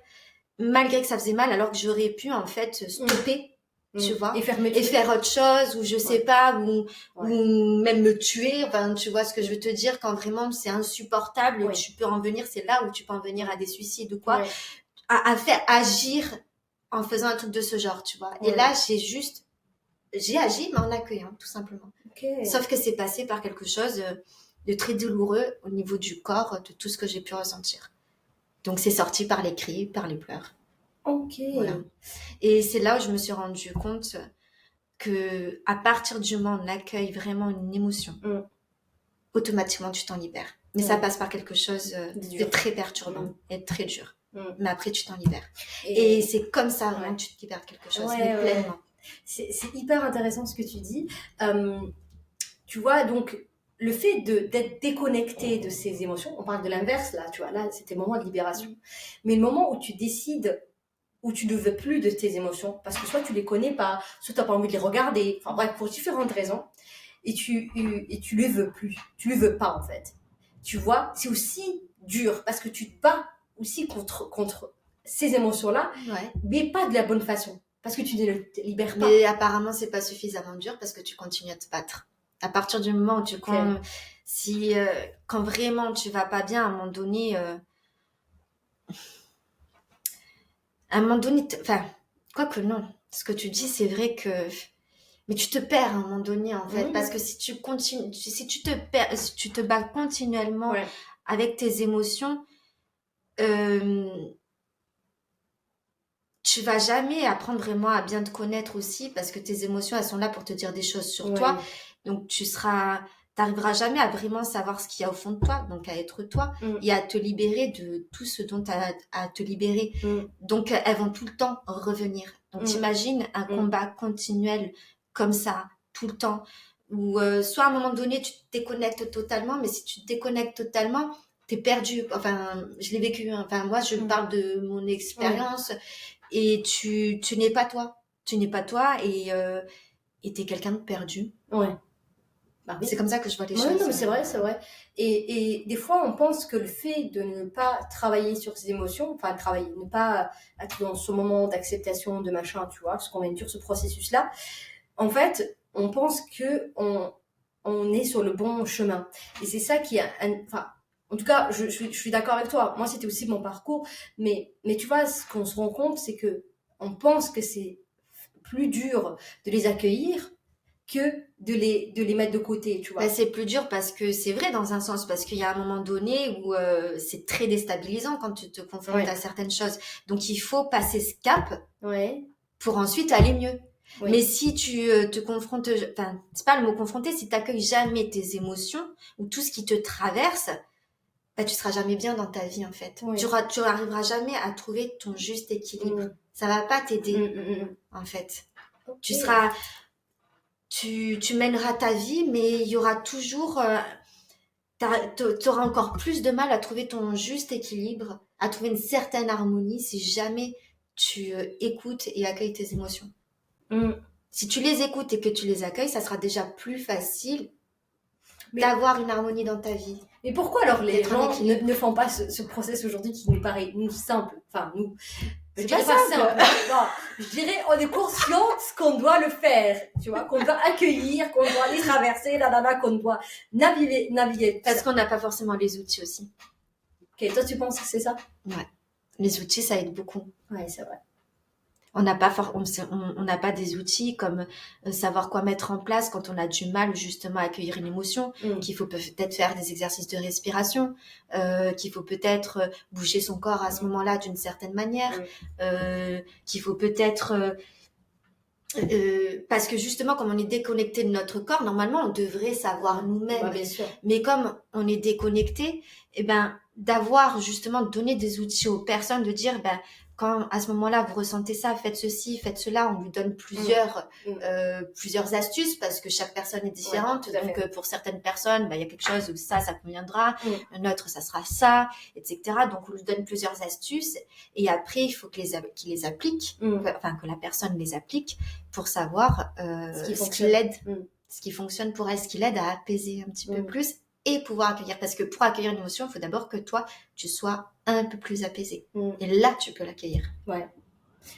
malgré que ça faisait mal, alors que j'aurais pu, en fait, stopper, tu vois. Et faire autre chose, ou je sais pas, ou même me tuer. Enfin, tu vois ce que je veux te dire, quand vraiment c'est insupportable, tu peux en venir, c'est là où tu peux en venir à des suicides ou quoi. À faire agir en faisant un truc de ce genre, tu vois. Et là, j'ai agi, mais en accueillant, tout simplement. Sauf que c'est passé par quelque chose de très douloureux au niveau du corps, de tout ce que j'ai pu ressentir. Donc, c'est sorti par les cris, par les pleurs. Voilà. Et c'est là où je me suis rendu compte que à partir du moment où on accueille vraiment une émotion, automatiquement, tu t'en libères. Mais ça passe par quelque chose de très perturbant et de très dur. Mais après tu t'en libères et c'est comme ça vraiment que tu te libères de quelque chose pleinement. C'est hyper intéressant ce que tu dis. Tu vois, donc le fait d'être déconnecté de ces émotions, on parle de l'inverse là, tu vois, là c'était le moment de libération, mais le moment où tu décides, où tu ne veux plus de tes émotions parce que soit tu les connais pas, soit tu n'as pas envie de les regarder, enfin bref, pour différentes raisons, et tu les veux plus, tu les veux pas en fait. tu vois, c'est aussi dur parce que tu te bats aussi contre ces émotions-là, mais pas de la bonne façon. Parce que tu ne te libères pas. Mais apparemment, c'est pas suffisamment dur parce que tu continues à te battre. À partir du moment où quand vraiment tu vas pas bien, à un moment donné, enfin, quoi que non. Ce que tu dis, c'est vrai que, mais tu te perds à un moment donné, en fait, parce que si tu te bats continuellement avec tes émotions, tu vas jamais apprendre vraiment à bien te connaître aussi parce que tes émotions, elles sont là pour te dire des choses sur toi. Donc, t'arriveras jamais à vraiment savoir ce qu'il y a au fond de toi, donc à être toi et à te libérer de tout ce dont tu as à te libérer. Donc, elles vont tout le temps revenir. Donc, t'imagines un combat continuel comme ça, tout le temps, où soit à un moment donné, tu te déconnectes totalement, mais si tu te déconnectes totalement, t'es perdu. Enfin, je l'ai vécu. Enfin, moi, je parle de mon expérience. Et tu n'es pas toi. Tu n'es pas toi et t'es quelqu'un de perdu. Ouais. Bah oui. C'est comme ça que je vois les choses. Non, mais c'est vrai, c'est vrai. Et des fois, on pense que le fait de ne pas travailler sur ses émotions, enfin ne pas être dans ce moment d'acceptation, de machin, tu vois, parce qu'on est sur ce processus-là, en fait, on pense que on est sur le bon chemin. Et c'est ça qui enfin, en tout cas, je suis d'accord avec toi. Moi, c'était aussi mon parcours. Mais tu vois, ce qu'on se rend compte, c'est que on pense que c'est plus dur de les accueillir que de les mettre de côté, tu vois. C'est plus dur parce que c'est vrai dans un sens, parce qu'il y a un moment donné où c'est très déstabilisant quand tu te confrontes à certaines choses. Donc, il faut passer ce cap pour ensuite aller mieux. Oui. Mais si tu te confrontes, enfin, c'est pas le mot confronter, si tu n'accueilles jamais tes émotions ou tout ce qui te traverse, bah, tu seras jamais bien dans ta vie, en fait. Oui. Tu arriveras jamais à trouver ton juste équilibre. Ça va pas t'aider, en fait. Okay. Tu mèneras ta vie, mais il y aura toujours, t'auras encore plus de mal à trouver ton juste équilibre, à trouver une certaine harmonie si jamais tu écoutes et accueilles tes émotions. Si tu les écoutes et que tu les accueilles, ça sera déjà plus facile d'avoir une harmonie dans ta vie. Mais pourquoi alors les gens ne font pas ce process aujourd'hui qui nous paraît simple, enfin nous, je dirais pas simple. Non, je dirais on est consciente qu'on doit le faire, tu vois, qu'on doit accueillir, qu'on doit aller traverser, qu'on doit naviguer. Parce qu'on n'a pas forcément les outils aussi. Ok, toi tu penses que c'est ça? Ouais, les outils ça aide beaucoup. Ouais, c'est vrai. On n'a pas des outils comme savoir quoi mettre en place quand on a du mal justement à accueillir une émotion, qu'il faut peut-être faire des exercices de respiration, qu'il faut peut-être bouger son corps à ce moment-là d'une certaine manière, qu'il faut peut-être parce que justement comme on est déconnecté de notre corps, normalement on devrait savoir nous-mêmes. Ouais, bien sûr. Mais comme on est déconnecté, eh ben d'avoir justement donné des outils aux personnes, de dire quand à ce moment-là vous ressentez ça, faites ceci, faites cela, on lui donne plusieurs astuces parce que chaque personne est différente. Ouais, donc pour certaines personnes, il y a quelque chose où ça conviendra, un autre ça sera ça, etc. Donc on lui donne plusieurs astuces et après il faut qu'il les applique, enfin que la personne les applique pour savoir ce qui l'aide, ce qui fonctionne pour elle, ce qui l'aide à apaiser un petit peu plus et pouvoir accueillir. Parce que pour accueillir une émotion, il faut d'abord que toi, tu sois un peu plus apaisé. Et là, tu peux l'accueillir. Ouais.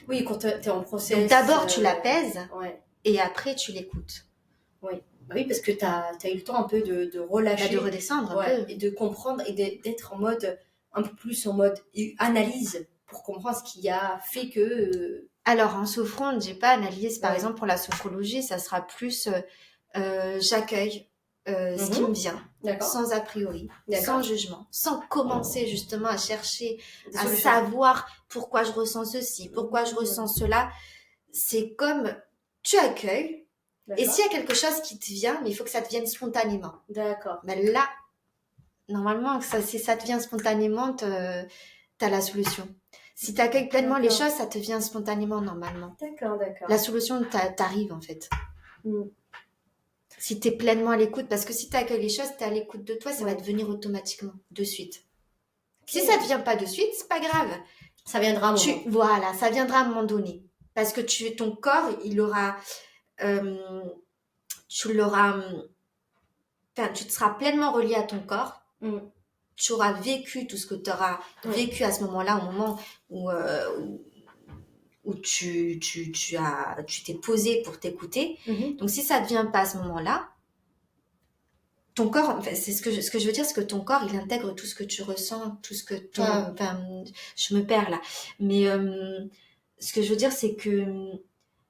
Oui, quand tu es en process... Donc d'abord, tu l'apaises et après, tu l'écoutes. Oui. Oui, parce que tu as eu le temps un peu de relâcher. De redescendre un peu. Et de comprendre et d'être en mode, un peu plus en mode analyse pour comprendre ce qui a fait que... Alors, en sophrone, j'ai pas analysé. Par exemple, pour la sophrologie, ça sera plus j'accueille ce qui me vient, sans a priori, sans jugement, sans commencer justement à chercher, à savoir pourquoi je ressens ceci, pourquoi je ressens cela. C'est comme tu accueilles, et s'il y a quelque chose qui te vient, mais il faut que ça te vienne spontanément. D'accord. Mais là, normalement, si ça te vient spontanément, t'as la solution. Si tu accueilles pleinement les choses, ça te vient spontanément normalement. D'accord. La solution t'arrive en fait. Si tu es pleinement à l'écoute, parce que si tu accueilles les choses, tu es à l'écoute de toi, ça va te venir automatiquement, de suite. Si ça ne te vient pas de suite, c'est pas grave. Ça viendra à un moment. Voilà, ça viendra à un moment donné. Parce que ton corps, il aura... tu te seras pleinement relié à ton corps Tu auras vécu tout ce que tu auras vécu à ce moment-là, au moment où tu t'es posé pour t'écouter. Donc, si ça ne vient pas à ce moment-là, ton corps, enfin, c'est ce que je veux dire, c'est que ton corps, il intègre tout ce que tu ressens, tout ce que toi, enfin, je me perds là. Mais ce que je veux dire, c'est que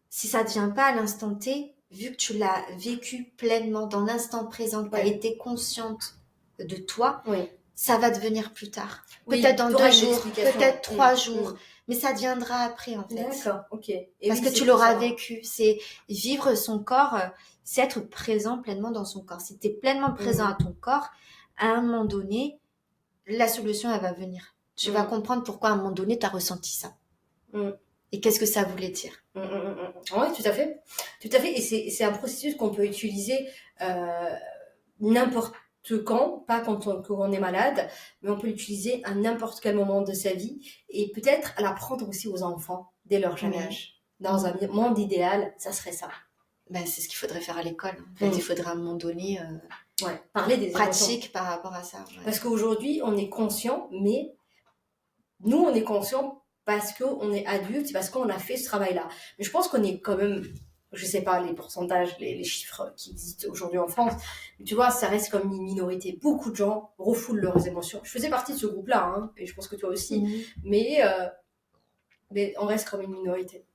si ça ne vient pas à l'instant T, vu que tu l'as vécu pleinement dans l'instant présent, que tu as été consciente de toi, ça va devenir plus tard. Peut-être dans 2 jours, peut-être 3 jours, mais ça viendra après en fait. D'accord, ok. Parce que tu l'auras vécu. C'est vivre son corps, c'est être présent pleinement dans son corps. Si tu es pleinement présent à ton corps, à un moment donné, la solution, elle va venir. Tu vas comprendre pourquoi à un moment donné, tu as ressenti ça. Et qu'est-ce que ça voulait dire. Oui, tout à fait. Tout à fait. Et c'est un processus qu'on peut utiliser n'importe quand, pas quand on est malade, mais on peut l'utiliser à n'importe quel moment de sa vie et peut-être à l'apprendre aussi aux enfants dès leur jeune âge. Dans un monde idéal, ça serait ça. Ben, c'est ce qu'il faudrait faire à l'école. En fait, il faudrait à un moment donné parler des pratique émotions. Par rapport à ça. Parce qu'aujourd'hui, on est conscient, mais nous, on est conscient parce qu'on est adulte, parce qu'on a fait ce travail-là. Mais je pense qu'on est quand même, je sais pas les pourcentages, les chiffres qui existent aujourd'hui en France, mais tu vois, ça reste comme une minorité. Beaucoup de gens refoulent leurs émotions. Je faisais partie de ce groupe-là, et je pense que toi aussi, mais on reste comme une minorité.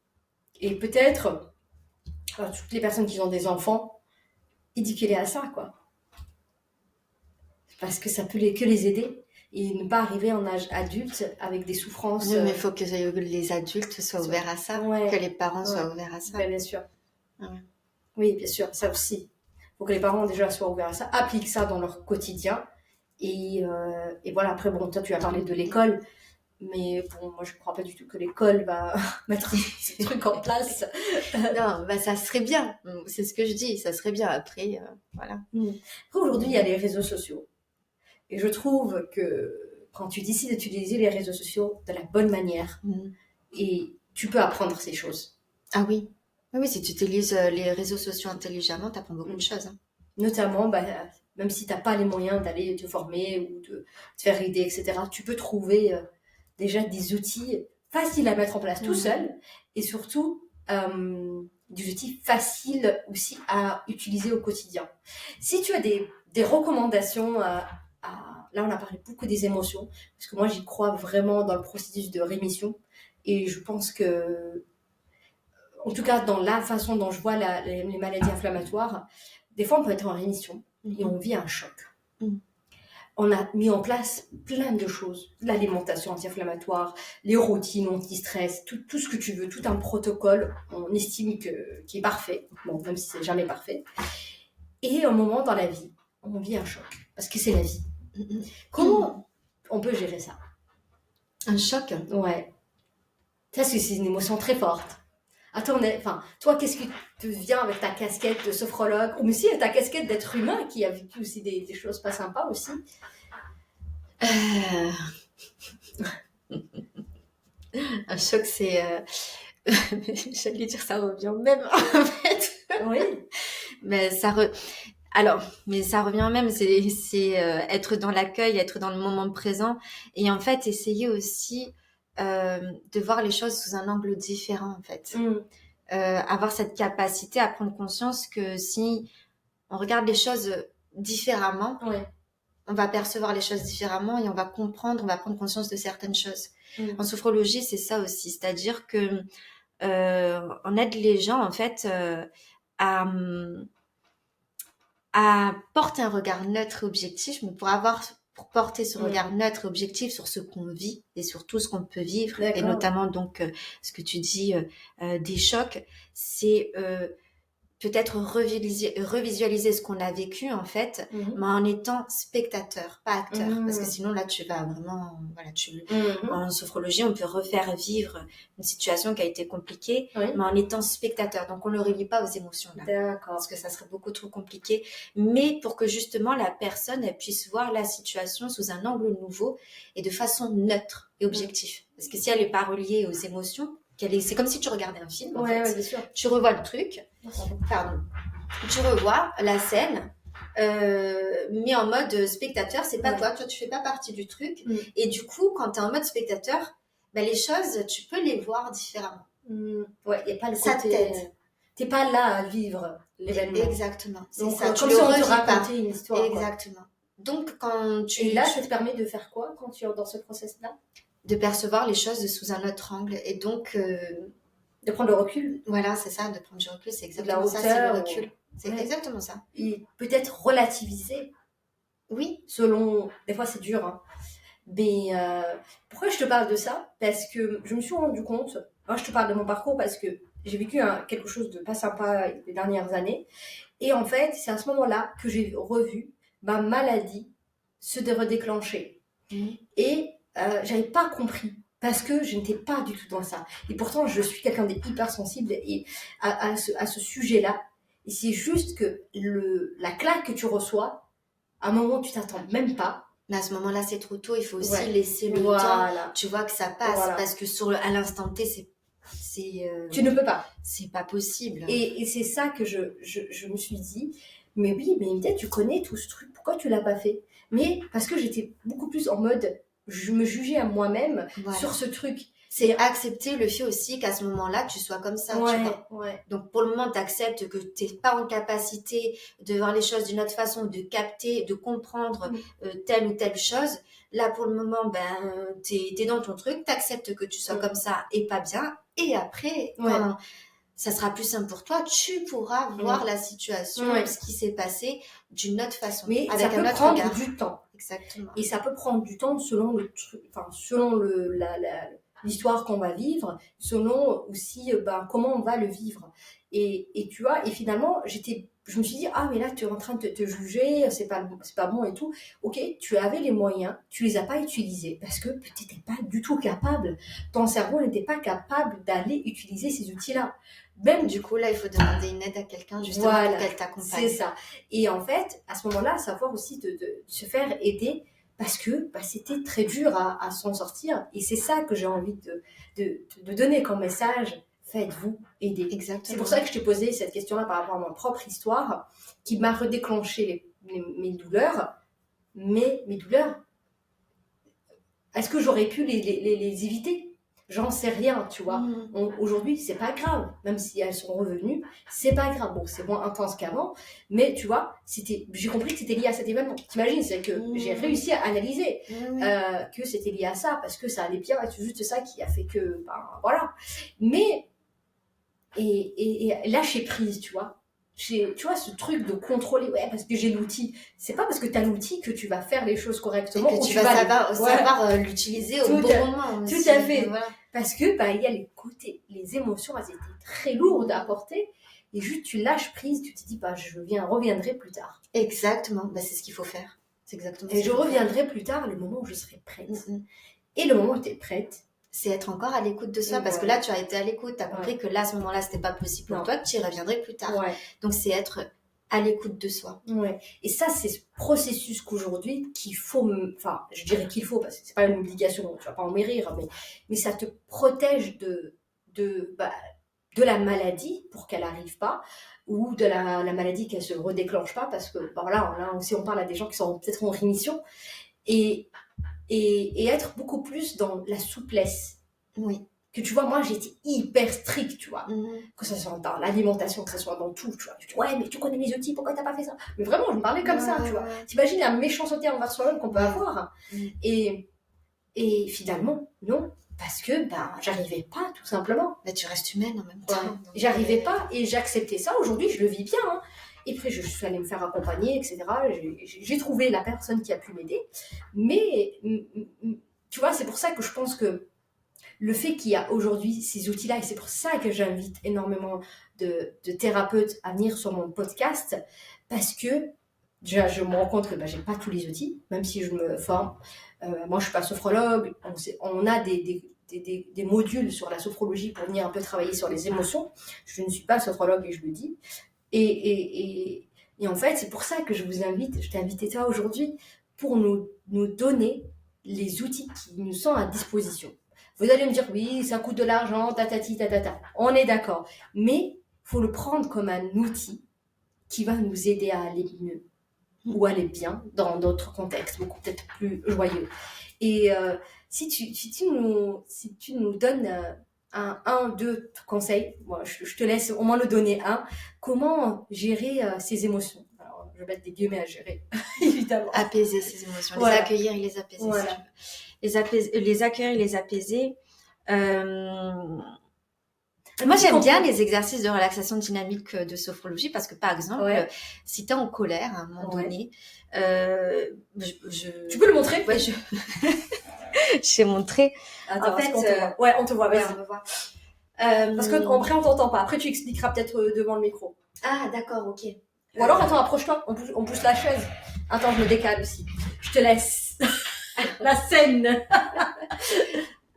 Et peut-être, toutes les personnes qui ont des enfants, éduquez-les à ça, quoi. Parce que ça peut que les aider. Et ne pas arriver en âge adulte avec des souffrances. Oui, mais il faut que les adultes soient ouverts à ça, que les parents soient ouverts à ça. Bien sûr. Oui, bien sûr, ça aussi. Il faut que les parents déjà soient ouverts à ça, appliquent ça dans leur quotidien. Et voilà, après, bon, toi, tu as parlé de l'école, mais bon, moi, je ne crois pas du tout que l'école va mettre ces trucs en place. Non, bah, ça serait bien. C'est ce que je dis, ça serait bien. Après, voilà. Après, aujourd'hui, il y a les réseaux sociaux. Et je trouve que quand tu décides d'utiliser les réseaux sociaux de la bonne manière, et tu peux apprendre ces choses. Ah oui. Oui, si tu utilises les réseaux sociaux intelligemment, tu apprends beaucoup de choses. Notamment, même si tu n'as pas les moyens d'aller te former ou de te faire aider, etc., tu peux trouver déjà des outils faciles à mettre en place tout seul et surtout des outils faciles aussi à utiliser au quotidien. Si tu as des recommandations là, on a parlé beaucoup des émotions, parce que moi, j'y crois vraiment dans le processus de rémission. Et je pense que, en tout cas, dans la façon dont je vois les maladies inflammatoires, des fois, on peut être en rémission et on vit un choc. On a mis en place plein de choses. L'alimentation anti-inflammatoire, les routines anti-stress, tout ce que tu veux, tout un protocole, on estime qui est parfait. Bon, même si c'est jamais parfait. Et un moment dans la vie, on vit un choc, parce que c'est la vie. Comment on peut gérer ça? Un choc? Ouais. Ça, c'est une émotion très forte. Attends, toi, qu'est-ce qui te vient avec ta casquette de sophrologue, ou aussi ta casquette d'être humain qui a vécu aussi des choses pas sympas aussi? Un choc, c'est... J'allais dire ça revient même, en fait. Oui. Mais mais ça revient même, c'est être dans l'accueil, être dans le moment présent et en fait essayer aussi de voir les choses sous un angle différent en fait. Avoir cette capacité à prendre conscience que si on regarde les choses différemment, on va percevoir les choses différemment et on va comprendre, on va prendre conscience de certaines choses. En sophrologie, c'est ça aussi, c'est-à-dire que on aide les gens en fait à porter un regard neutre et objectif, mais pour porter ce regard neutre et objectif sur ce qu'on vit et sur tout ce qu'on peut vivre, et notamment donc ce que tu dis des chocs, c'est peut-être revisualiser ce qu'on a vécu en fait, mais en étant spectateur, pas acteur, parce que sinon là tu vas vraiment, voilà, en sophrologie on peut refaire vivre une situation qui a été compliquée, mais en étant spectateur, donc on ne le relie pas aux émotions là, parce que ça serait beaucoup trop compliqué, mais pour que justement la personne elle puisse voir la situation sous un angle nouveau et de façon neutre et objective, parce que si elle n'est pas reliée aux émotions, c'est comme si tu regardais un film. En fait. Bien sûr. Tu revois le truc. Pardon. Tu revois la scène. mis en mode spectateur. C'est pas toi, tu fais pas partie du truc. Et du coup, quand tu es en mode spectateur, les choses, tu peux les voir différemment. Ouais, il n'y a pas le ça côté... t'aide. T'es pas là à vivre l'événement. Exactement. C'est donc, ça. Comme si on te racontait une histoire. Exactement. Quoi. Donc, quand tu... Et là, ça te permet de faire quoi quand tu es dans ce process-là? De percevoir les choses sous un autre angle. Et donc... de prendre le recul. Voilà, c'est ça, de prendre du recul. C'est exactement ça, c'est le recul. C'est exactement ça. Et peut-être relativiser. Oui. Selon... Des fois, c'est dur, hein. Mais pourquoi je te parle de ça? Parce que je me suis rendu compte... Moi, je te parle de mon parcours parce que j'ai vécu quelque chose de pas sympa les dernières années. Et en fait, c'est à ce moment-là que j'ai revu ma maladie se redéclencher. Et j'avais pas compris parce que je n'étais pas du tout dans ça. Et pourtant, je suis quelqu'un d'hypersensible et à ce sujet-là. Et c'est juste que la claque que tu reçois, à un moment, tu t'attends même pas. Mais à ce moment-là, c'est trop tôt. Il faut aussi laisser le temps. Tu vois que ça passe parce que à l'instant T, tu ne peux pas. C'est pas possible. Et c'est ça que je me suis dit. Mais oui, mais peut-être tu connais tout ce truc. Pourquoi tu l'as pas fait? Mais parce que j'étais beaucoup plus en mode, je me jugeais à moi-même sur ce truc. C'est accepter le fait aussi qu'à ce moment-là, tu sois comme ça, tu vois. Donc, pour le moment, tu acceptes que tu n'es pas en capacité de voir les choses d'une autre façon, de capter, de comprendre telle ou telle chose. Là, pour le moment, tu es dans ton truc, tu acceptes que tu sois comme ça et pas bien. Et après, quand ça sera plus simple pour toi, tu pourras voir la situation, ce qui s'est passé d'une autre façon. Mais avec ça peut prendre du temps. Exactement. Et ça peut prendre du temps selon l'histoire qu'on va vivre, selon aussi comment on va le vivre. Et tu vois, et finalement, je me suis dit, ah, mais là, tu es en train de te juger, c'est pas bon et tout. Ok, tu avais les moyens, tu les as pas utilisés parce que tu n'étais pas du tout capable. Ton cerveau n'était pas capable d'aller utiliser ces outils-là. Même du coup, là, il faut demander une aide à quelqu'un justement pour qu'elle t'accompagne. C'est ça. Et en fait, à ce moment-là, savoir aussi de se faire aider parce que c'était très dur à s'en sortir. Et c'est ça que j'ai envie de donner comme message. Faites-vous aider. Exactement. C'est pour ça que je t'ai posé cette question-là par rapport à ma propre histoire qui m'a redéclenché mes douleurs. Mais mes douleurs, est-ce que j'aurais pu les éviter ? J'en sais rien, tu vois. Aujourd'hui, c'est pas grave. Même si elles sont revenues, c'est pas grave. Bon, c'est moins intense qu'avant. Mais tu vois, j'ai compris que c'était lié à cet événement. T'imagines, c'est que j'ai réussi à analyser que c'était lié à ça. Parce que ça allait bien. C'est juste ça qui a fait que, voilà. Mais, et lâcher prise, tu vois. Tu vois, ce truc de contrôler, parce que j'ai l'outil. C'est pas parce que tu as l'outil que tu vas faire les choses correctement. Et que tu vas savoir l'utiliser au bon moment. Tout à fait. Voilà. Parce que, il y a les côtés, les émotions, elles étaient très lourdes à porter. Et juste, tu lâches prise, tu te dis, je reviendrai plus tard. Exactement. C'est ce qu'il faut faire. C'est exactement ça. Et je reviendrai plus tard, le moment où je serai prête. Et le moment où tu es prête, c'est être encore à l'écoute de soi, parce que là, tu as été à l'écoute, tu as compris que là, à ce moment-là, c'était pas possible pour toi, que tu y reviendrais plus tard. Donc, c'est être à l'écoute de soi. Et ça, c'est ce processus qu'aujourd'hui, je dirais qu'il faut, parce que c'est pas une obligation, tu vas pas en mourir, mais ça te protège de la maladie pour qu'elle n'arrive pas, ou de la maladie qu'elle se redéclenche pas, parce que, là aussi, on parle à des gens qui sont peut-être en rémission, et être beaucoup plus dans la souplesse. Oui. Que tu vois, moi, j'étais hyper stricte, tu vois. Que ce soit dans l'alimentation, que ce soit dans tout, tu vois. Je dis, mais tu connais mes outils, pourquoi t'as pas fait ça? Mais vraiment, je me parlais comme ça, tu vois. T'imagines la méchanceté envers soi-même qu'on peut avoir. Et finalement, non. Parce que, j'arrivais pas, tout simplement. Mais tu restes humaine en même temps. J'arrivais pas et j'acceptais ça. Aujourd'hui, je le vis bien, hein. Et puis, je suis allée me faire accompagner, etc. J'ai trouvé la personne qui a pu m'aider. Mais, tu vois, c'est pour ça que je pense que le fait qu'il y a aujourd'hui ces outils-là, et c'est pour ça que j'invite énormément de thérapeutes à venir sur mon podcast, parce que déjà, je me rends compte que j'ai pas tous les outils, même si je me forme. Moi, je suis pas sophrologue. On a des modules sur la sophrologie pour venir un peu travailler sur les émotions. Je ne suis pas sophrologue et je le dis. Et en fait, c'est pour ça que je t'ai invité toi aujourd'hui, pour nous donner les outils qui nous sont à disposition. Vous allez me dire, oui, ça coûte de l'argent, tatati, tatata. On est d'accord. Mais il faut le prendre comme un outil qui va nous aider à aller mieux. ou aller bien dans d'autres contextes, beaucoup peut-être plus joyeux. Et si tu nous donnes deux conseils, moi, je te laisse au moins le donner un, comment gérer ces émotions? Alors, je vais mettre des guillemets à gérer, évidemment. Apaiser ces émotions, voilà. les accueillir et les apaiser. Voilà. Les accueillir et les apaiser. Moi, j'aime bien les exercices de relaxation dynamique de sophrologie parce que, par exemple, si tu es en colère à un moment donné, tu peux le montrer? Ouais, j'ai montré. Attends, en fait, on te voit, vas-y. On me voit. Parce qu'après, on t'entend pas. Après, tu expliqueras peut-être devant le micro. Ah, d'accord, ok. Ou alors, attends, approche-toi, on pousse la chaise. Attends, je me décale aussi. Je te laisse la scène.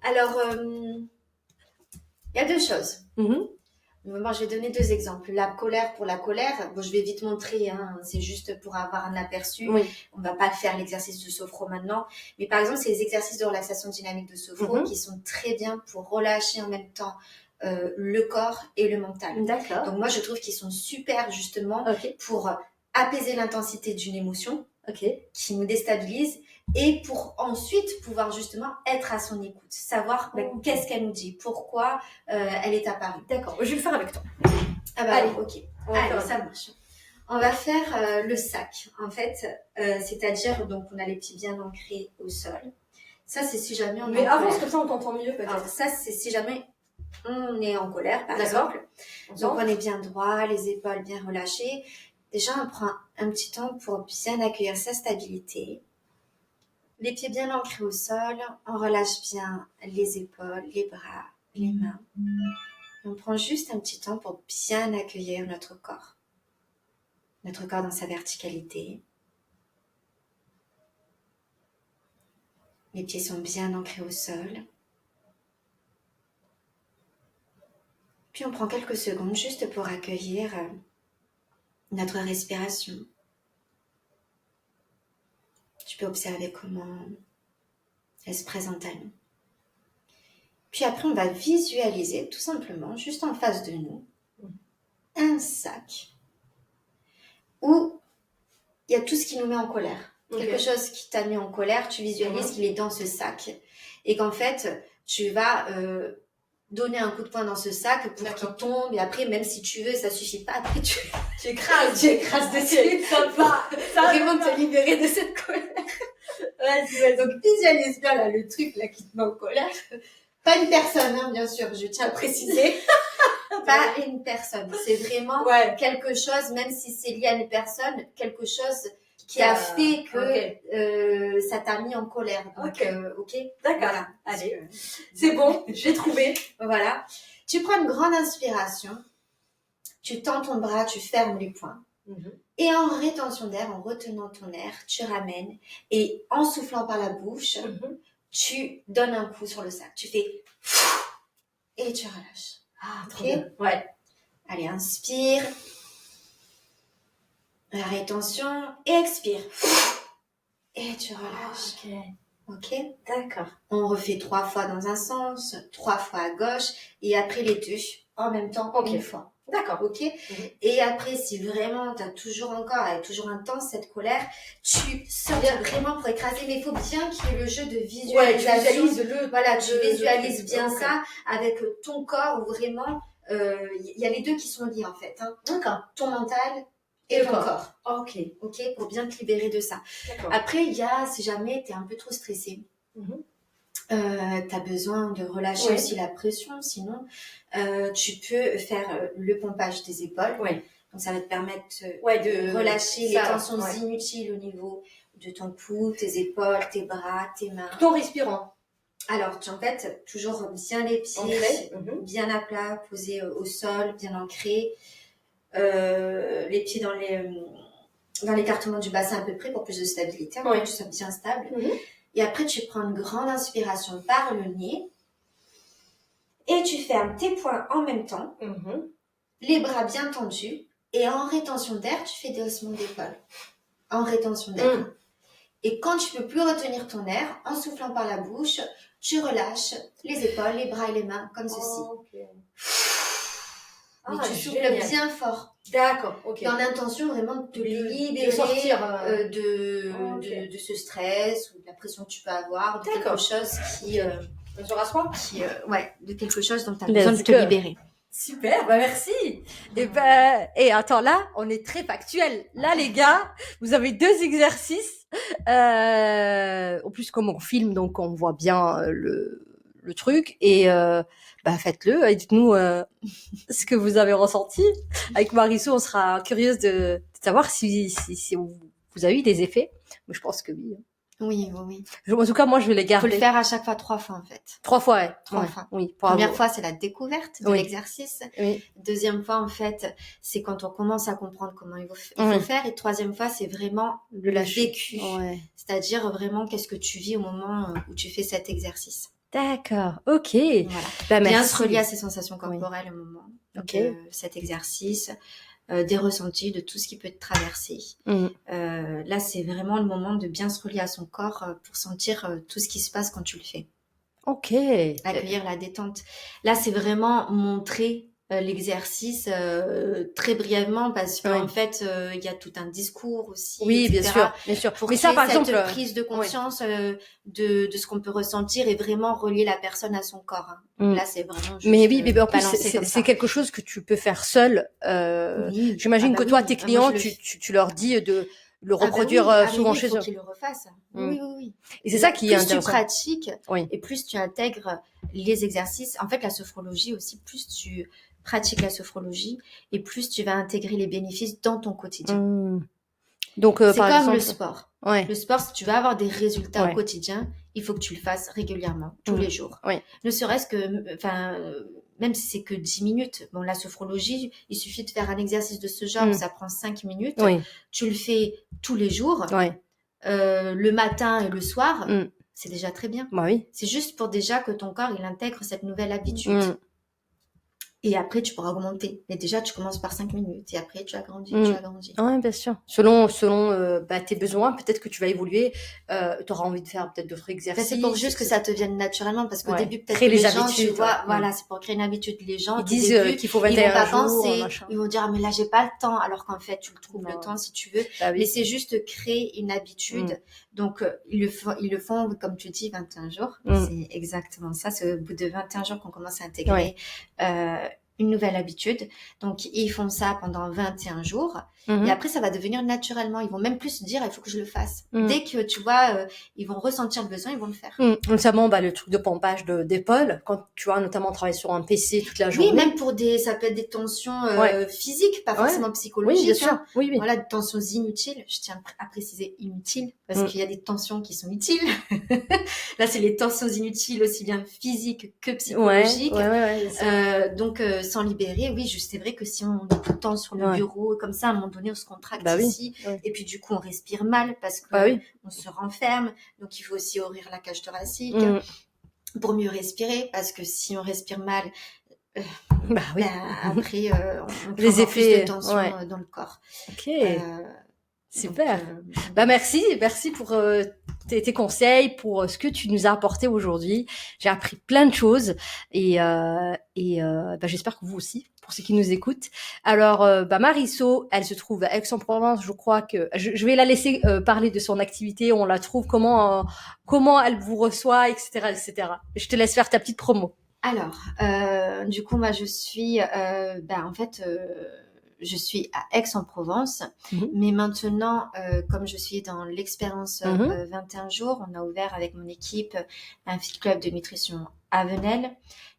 Alors, il y a deux choses. Moi, je vais donner deux exemples. La colère pour la colère. Bon, je vais vite montrer. Hein, c'est juste pour avoir un aperçu. Oui. On va pas faire l'exercice de sophro maintenant. Mais par exemple, c'est les exercices de relaxation dynamique de sophro qui sont très bien pour relâcher en même temps le corps et le mental. D'accord. Donc moi, je trouve qu'ils sont super justement pour apaiser l'intensité d'une émotion qui nous déstabilise et pour ensuite pouvoir justement être à son écoute, savoir qu'est-ce qu'elle nous dit, pourquoi elle est apparue. D'accord, je vais le faire avec toi. Ah bah allez, ok. Allez, ça marche. On va faire le sac, en fait, c'est-à-dire donc on a les pieds bien ancrés au sol. Ça, c'est si jamais on est Mais avance comme ça, on t'entend mieux peut-être. Alors ça, c'est si jamais on est en colère, par exemple. Donc on est bien droit, les épaules bien relâchées. Déjà, on prend un petit temps pour bien accueillir sa stabilité. Les pieds bien ancrés au sol, on relâche bien les épaules, les bras, les mains. Et on prend juste un petit temps pour bien accueillir notre corps. Notre corps dans sa verticalité. Les pieds sont bien ancrés au sol. Puis on prend quelques secondes juste pour accueillir notre respiration. Tu peux observer comment elle se présente à nous. Puis après, on va visualiser tout simplement, juste en face de nous, un sac où il y a tout ce qui nous met en colère. Quelque chose qui t'a mis en colère, tu visualises qu'il est dans ce sac et qu'en fait, tu vas donner un coup de poing dans ce sac pour qu'il tombe et après, même si tu veux, ça suffit pas. Après, tu écrases dessus. Ça va vraiment te libérer de cette colère. Ouais. Donc, visualise bien là, le truc là, qui te met en colère. Pas une personne, hein, bien sûr, je tiens à préciser. Pas une personne. C'est vraiment quelque chose, même si c'est lié à une personne, quelque chose qui a fait que ça t'a mis en colère. Donc, ok. D'accord. Voilà. Allez. C'est bon, j'ai trouvé. Voilà. Tu prends une grande inspiration. Tu tends ton bras, tu fermes les poings. Et en rétention d'air, en retenant ton air, tu ramènes. Et en soufflant par la bouche, tu donnes un coup sur le sac. Tu fais et tu relâches. Ah, trop bien. Ouais. Allez, inspire. La rétention. Et expire. Et tu relâches. Ok. D'accord. On refait 3 fois dans un sens, 3 fois à gauche. Et après les deux en même temps, une fois. D'accord. Ok. Et après, si vraiment tu as toujours elle est toujours intense cette colère, tu sors vraiment pour écraser. Mais il faut bien qu'il y ait le jeu de visualisation. Tu visualises bien ça avec ton corps où vraiment il y a les deux qui sont liés en fait. Hein. D'accord. Ton mental et ton corps. Ok. Ok, pour bien te libérer de ça. Après, il y a, si jamais tu es un peu trop stressé, tu as besoin de relâcher aussi la pression, sinon tu peux faire le pompage des épaules. Donc ça va te permettre de relâcher les tensions inutiles au niveau de ton cou, tes épaules, tes bras, tes mains. Tout en respirant. Alors, en fait, toujours bien les pieds, bien à plat, posés au sol, bien ancrés. Les pieds dans l'écartement du bassin à peu près pour plus de stabilité, pour que tu sois bien stable. Et après, tu prends une grande inspiration par le nez et tu fermes tes poings en même temps, les bras bien tendus et en rétention d'air, tu fais des haussements d'épaule. En rétention d'air. Et quand tu peux plus retenir ton air, en soufflant par la bouche, tu relâches les épaules, les bras et les mains comme ceci. Mais tu souffles génial. bien fort. D'accord, ok. Dans l'intention vraiment de te libérer, de sortir. de ce stress ou de la pression que tu peux avoir, de quelque chose qui... On se rasseoir de quelque chose dont tu as besoin de te libérer. Super, merci. Et attends, là, on est très factuel. Là, les gars, vous avez 2 exercices. En plus, comme on filme, donc on voit bien le truc. Et faites-le. Et dites-nous ce que vous avez ressenti. Avec Marissou, on sera curieuse de savoir si vous avez eu des effets. Mais je pense que oui. Oui. En tout cas, moi, je vais les garder. Faut le faire à chaque fois 3 fois, en fait. 3 fois, ouais. 3 fois. Oui. Première fois, c'est la découverte de l'exercice. Oui. Deuxième fois, en fait, c'est quand on commence à comprendre comment il faut faire. Et troisième fois, c'est vraiment le vécu. Ouais. C'est-à-dire vraiment qu'est-ce que tu vis au moment où tu fais cet exercice. D'accord, ok. Voilà. Bien se relier à ses sensations corporelles au moment de cet exercice. Des ressentis, de tout ce qui peut te traverser. Là, c'est vraiment le moment de bien se relier à son corps pour sentir tout ce qui se passe quand tu le fais. Ok. Accueillir la détente. Là, c'est vraiment montrer l'exercice très brièvement parce qu'en fait, il y a tout un discours aussi, oui, etc. bien sûr. Pour mais ça, par exemple, prise de conscience de ce qu'on peut ressentir et vraiment relier la personne à son corps. Hein. Donc là, c'est vraiment juste mais oui, mais en plus, c'est quelque chose que tu peux faire seul. J'imagine que toi, tes clients, tu leur dis de le reproduire souvent chez eux. Il faut qu'ils le refassent. Oui. Et c'est ça qui est intéressant. Plus tu pratiques et plus tu intègres les exercices. En fait, la sophrologie aussi, plus tu pratiques la sophrologie et plus tu vas intégrer les bénéfices dans ton quotidien. Donc, c'est comme exemple, le sport. Ouais. Le sport, si tu veux avoir des résultats au quotidien, il faut que tu le fasses régulièrement, tous les jours. Ne serait-ce que, même si c'est que 10 minutes. Bon, la sophrologie, il suffit de faire un exercice de ce genre, ça prend 5 minutes. Tu le fais tous les jours, le matin et le soir, c'est déjà très bien. Bah oui. C'est juste pour déjà que ton corps, il intègre cette nouvelle habitude. Et après, tu pourras augmenter. Mais déjà, tu commences par 5 minutes. Et après, tu agrandis, tu agrandis. Oui, bien sûr. Selon tes besoins, peut-être que tu vas évoluer. Tu auras envie de faire peut-être d'autres exercices. C'est pour juste que ça te vienne naturellement. Parce qu'au début, peut-être créer que les gens, habitudes, tu vois, voilà, c'est pour créer une habitude. Les gens, ils disent qu'il faut 21 jours, ils vont pas jours, penser, ils vont dire, ah, mais là, j'ai pas le temps. Alors qu'en fait, tu le trouves le temps si tu veux. Bah, oui. Mais c'est juste créer une habitude. Donc, ils le font, comme tu dis, 21 jours. C'est exactement ça. C'est au bout de 21 jours qu'on commence à intégrer une nouvelle habitude. Donc, ils font ça pendant 21 jours. Et après, ça va devenir naturellement. Ils vont même plus se dire, il faut que je le fasse. Dès que, tu vois, ils vont ressentir le besoin, ils vont le faire. Notamment, le truc de pompage d'épaule, quand tu vas notamment travailler sur un PC toute la journée. Oui, même pour ça peut être des tensions physiques, pas forcément psychologiques. Oui, bien sûr. Oui. Voilà, des tensions inutiles. Je tiens à préciser inutiles, parce qu'il y a des tensions qui sont utiles. Là, c'est les tensions inutiles, aussi bien physiques que psychologiques. Donc, s'en libérer, oui, c'est vrai que si on est tout le temps sur le bureau, comme ça, à un moment donné, on se contracte ici. Et puis, du coup, on respire mal parce que on se renferme. Donc, il faut aussi ouvrir la cage thoracique pour mieux respirer, parce que si on respire mal, après, on prend les effets plus de tension dans le corps. Ok. Super. Merci pour tes conseils, pour ce que tu nous as apporté aujourd'hui. J'ai appris plein de choses et j'espère que vous aussi, pour ceux qui nous écoutent. Alors, Marissou, elle se trouve à Aix-en-Provence. Je crois que je vais la laisser parler de son activité. On la trouve, comment elle vous reçoit, etc. Je te laisse faire ta petite promo. Alors, du coup, moi, je suis, je suis à Aix-en-Provence, mais maintenant, comme je suis dans l'expérience 21 jours, on a ouvert avec mon équipe un fit club de nutrition à Venelle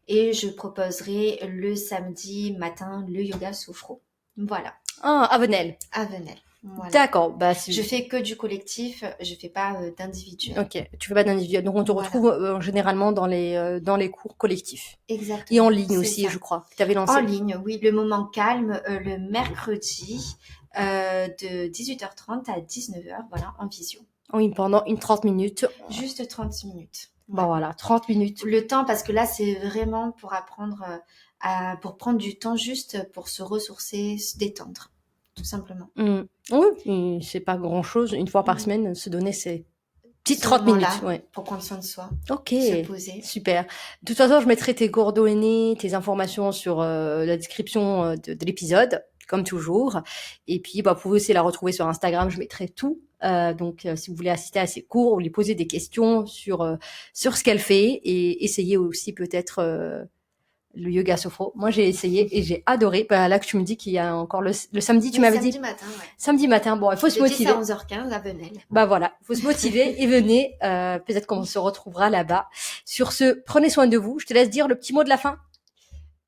et je proposerai le samedi matin le yoga sophro. Voilà. Ah, à Venelle. À Venelle. Voilà. D'accord. Je fais que du collectif, je fais pas d'individuel. Ok, tu fais pas d'individuel. Donc on te retrouve généralement dans les cours collectifs. Exactement. Et en ligne aussi, je crois. Que tu avais lancé. En ligne, oui. Le moment calme, le mercredi de 18h30 à 19h, voilà, en visio. Oui, pendant 30 minutes. Juste 30 minutes. Bon, voilà, 30 minutes. Le temps, parce que là, c'est vraiment pour apprendre pour prendre du temps juste pour se ressourcer, se détendre. Tout simplement. Oui, c'est pas grand-chose. Une fois par semaine, se donner, c'est Petite 30 minutes, pour prendre soin de soi. Ok, se poser. Super. De toute façon, je mettrai tes coordonnées, tes informations sur la description de l'épisode, comme toujours. Et puis, vous pouvez aussi la retrouver sur Instagram, je mettrai tout. Donc, si vous voulez assister à ses cours ou lui poser des questions sur ce qu'elle fait et essayer aussi peut-être le yoga sophro. Moi, j'ai essayé et j'ai adoré. Là que tu me dis qu'il y a encore le samedi, tu m'avais dit. Samedi matin, ouais. Samedi matin. Bon, il faut se motiver. À 11h15 à Venelle. Voilà, il faut se motiver et venez. Peut-être qu'on se retrouvera là-bas. Sur ce, prenez soin de vous. Je te laisse dire le petit mot de la fin.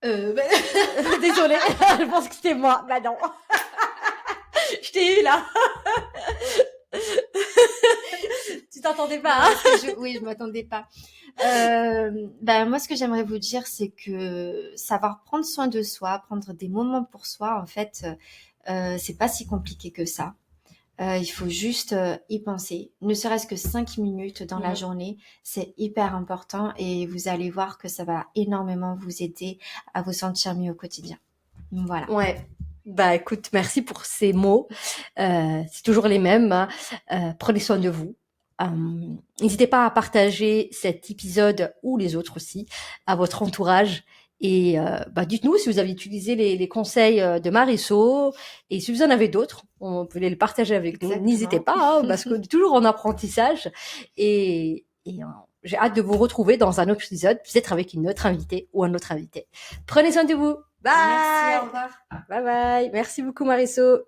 Désolée, je pense que c'était moi. Non. Je t'ai eu là. Tu t'entendais pas, Oui, je m'attendais pas. Moi, ce que j'aimerais vous dire, c'est que savoir prendre soin de soi, prendre des moments pour soi, en fait, c'est pas si compliqué que ça. Il faut juste y penser, ne serait-ce que 5 minutes dans la journée, c'est hyper important et vous allez voir que ça va énormément vous aider à vous sentir mieux au quotidien. Voilà. Ouais. Écoute, merci pour ces mots. C'est toujours les mêmes. Prenez soin de vous. N'hésitez pas à partager cet épisode ou les autres aussi à votre entourage. Et dites-nous si vous avez utilisé les conseils de Mariso et si vous en avez d'autres, on peut les partager avec nous. N'hésitez pas, parce qu'on est toujours en apprentissage. Et j'ai hâte de vous retrouver dans un autre épisode, peut-être avec une autre invitée ou un autre invité. Prenez soin de vous. Bye. Merci, au revoir. Bye bye. Merci beaucoup Mariso.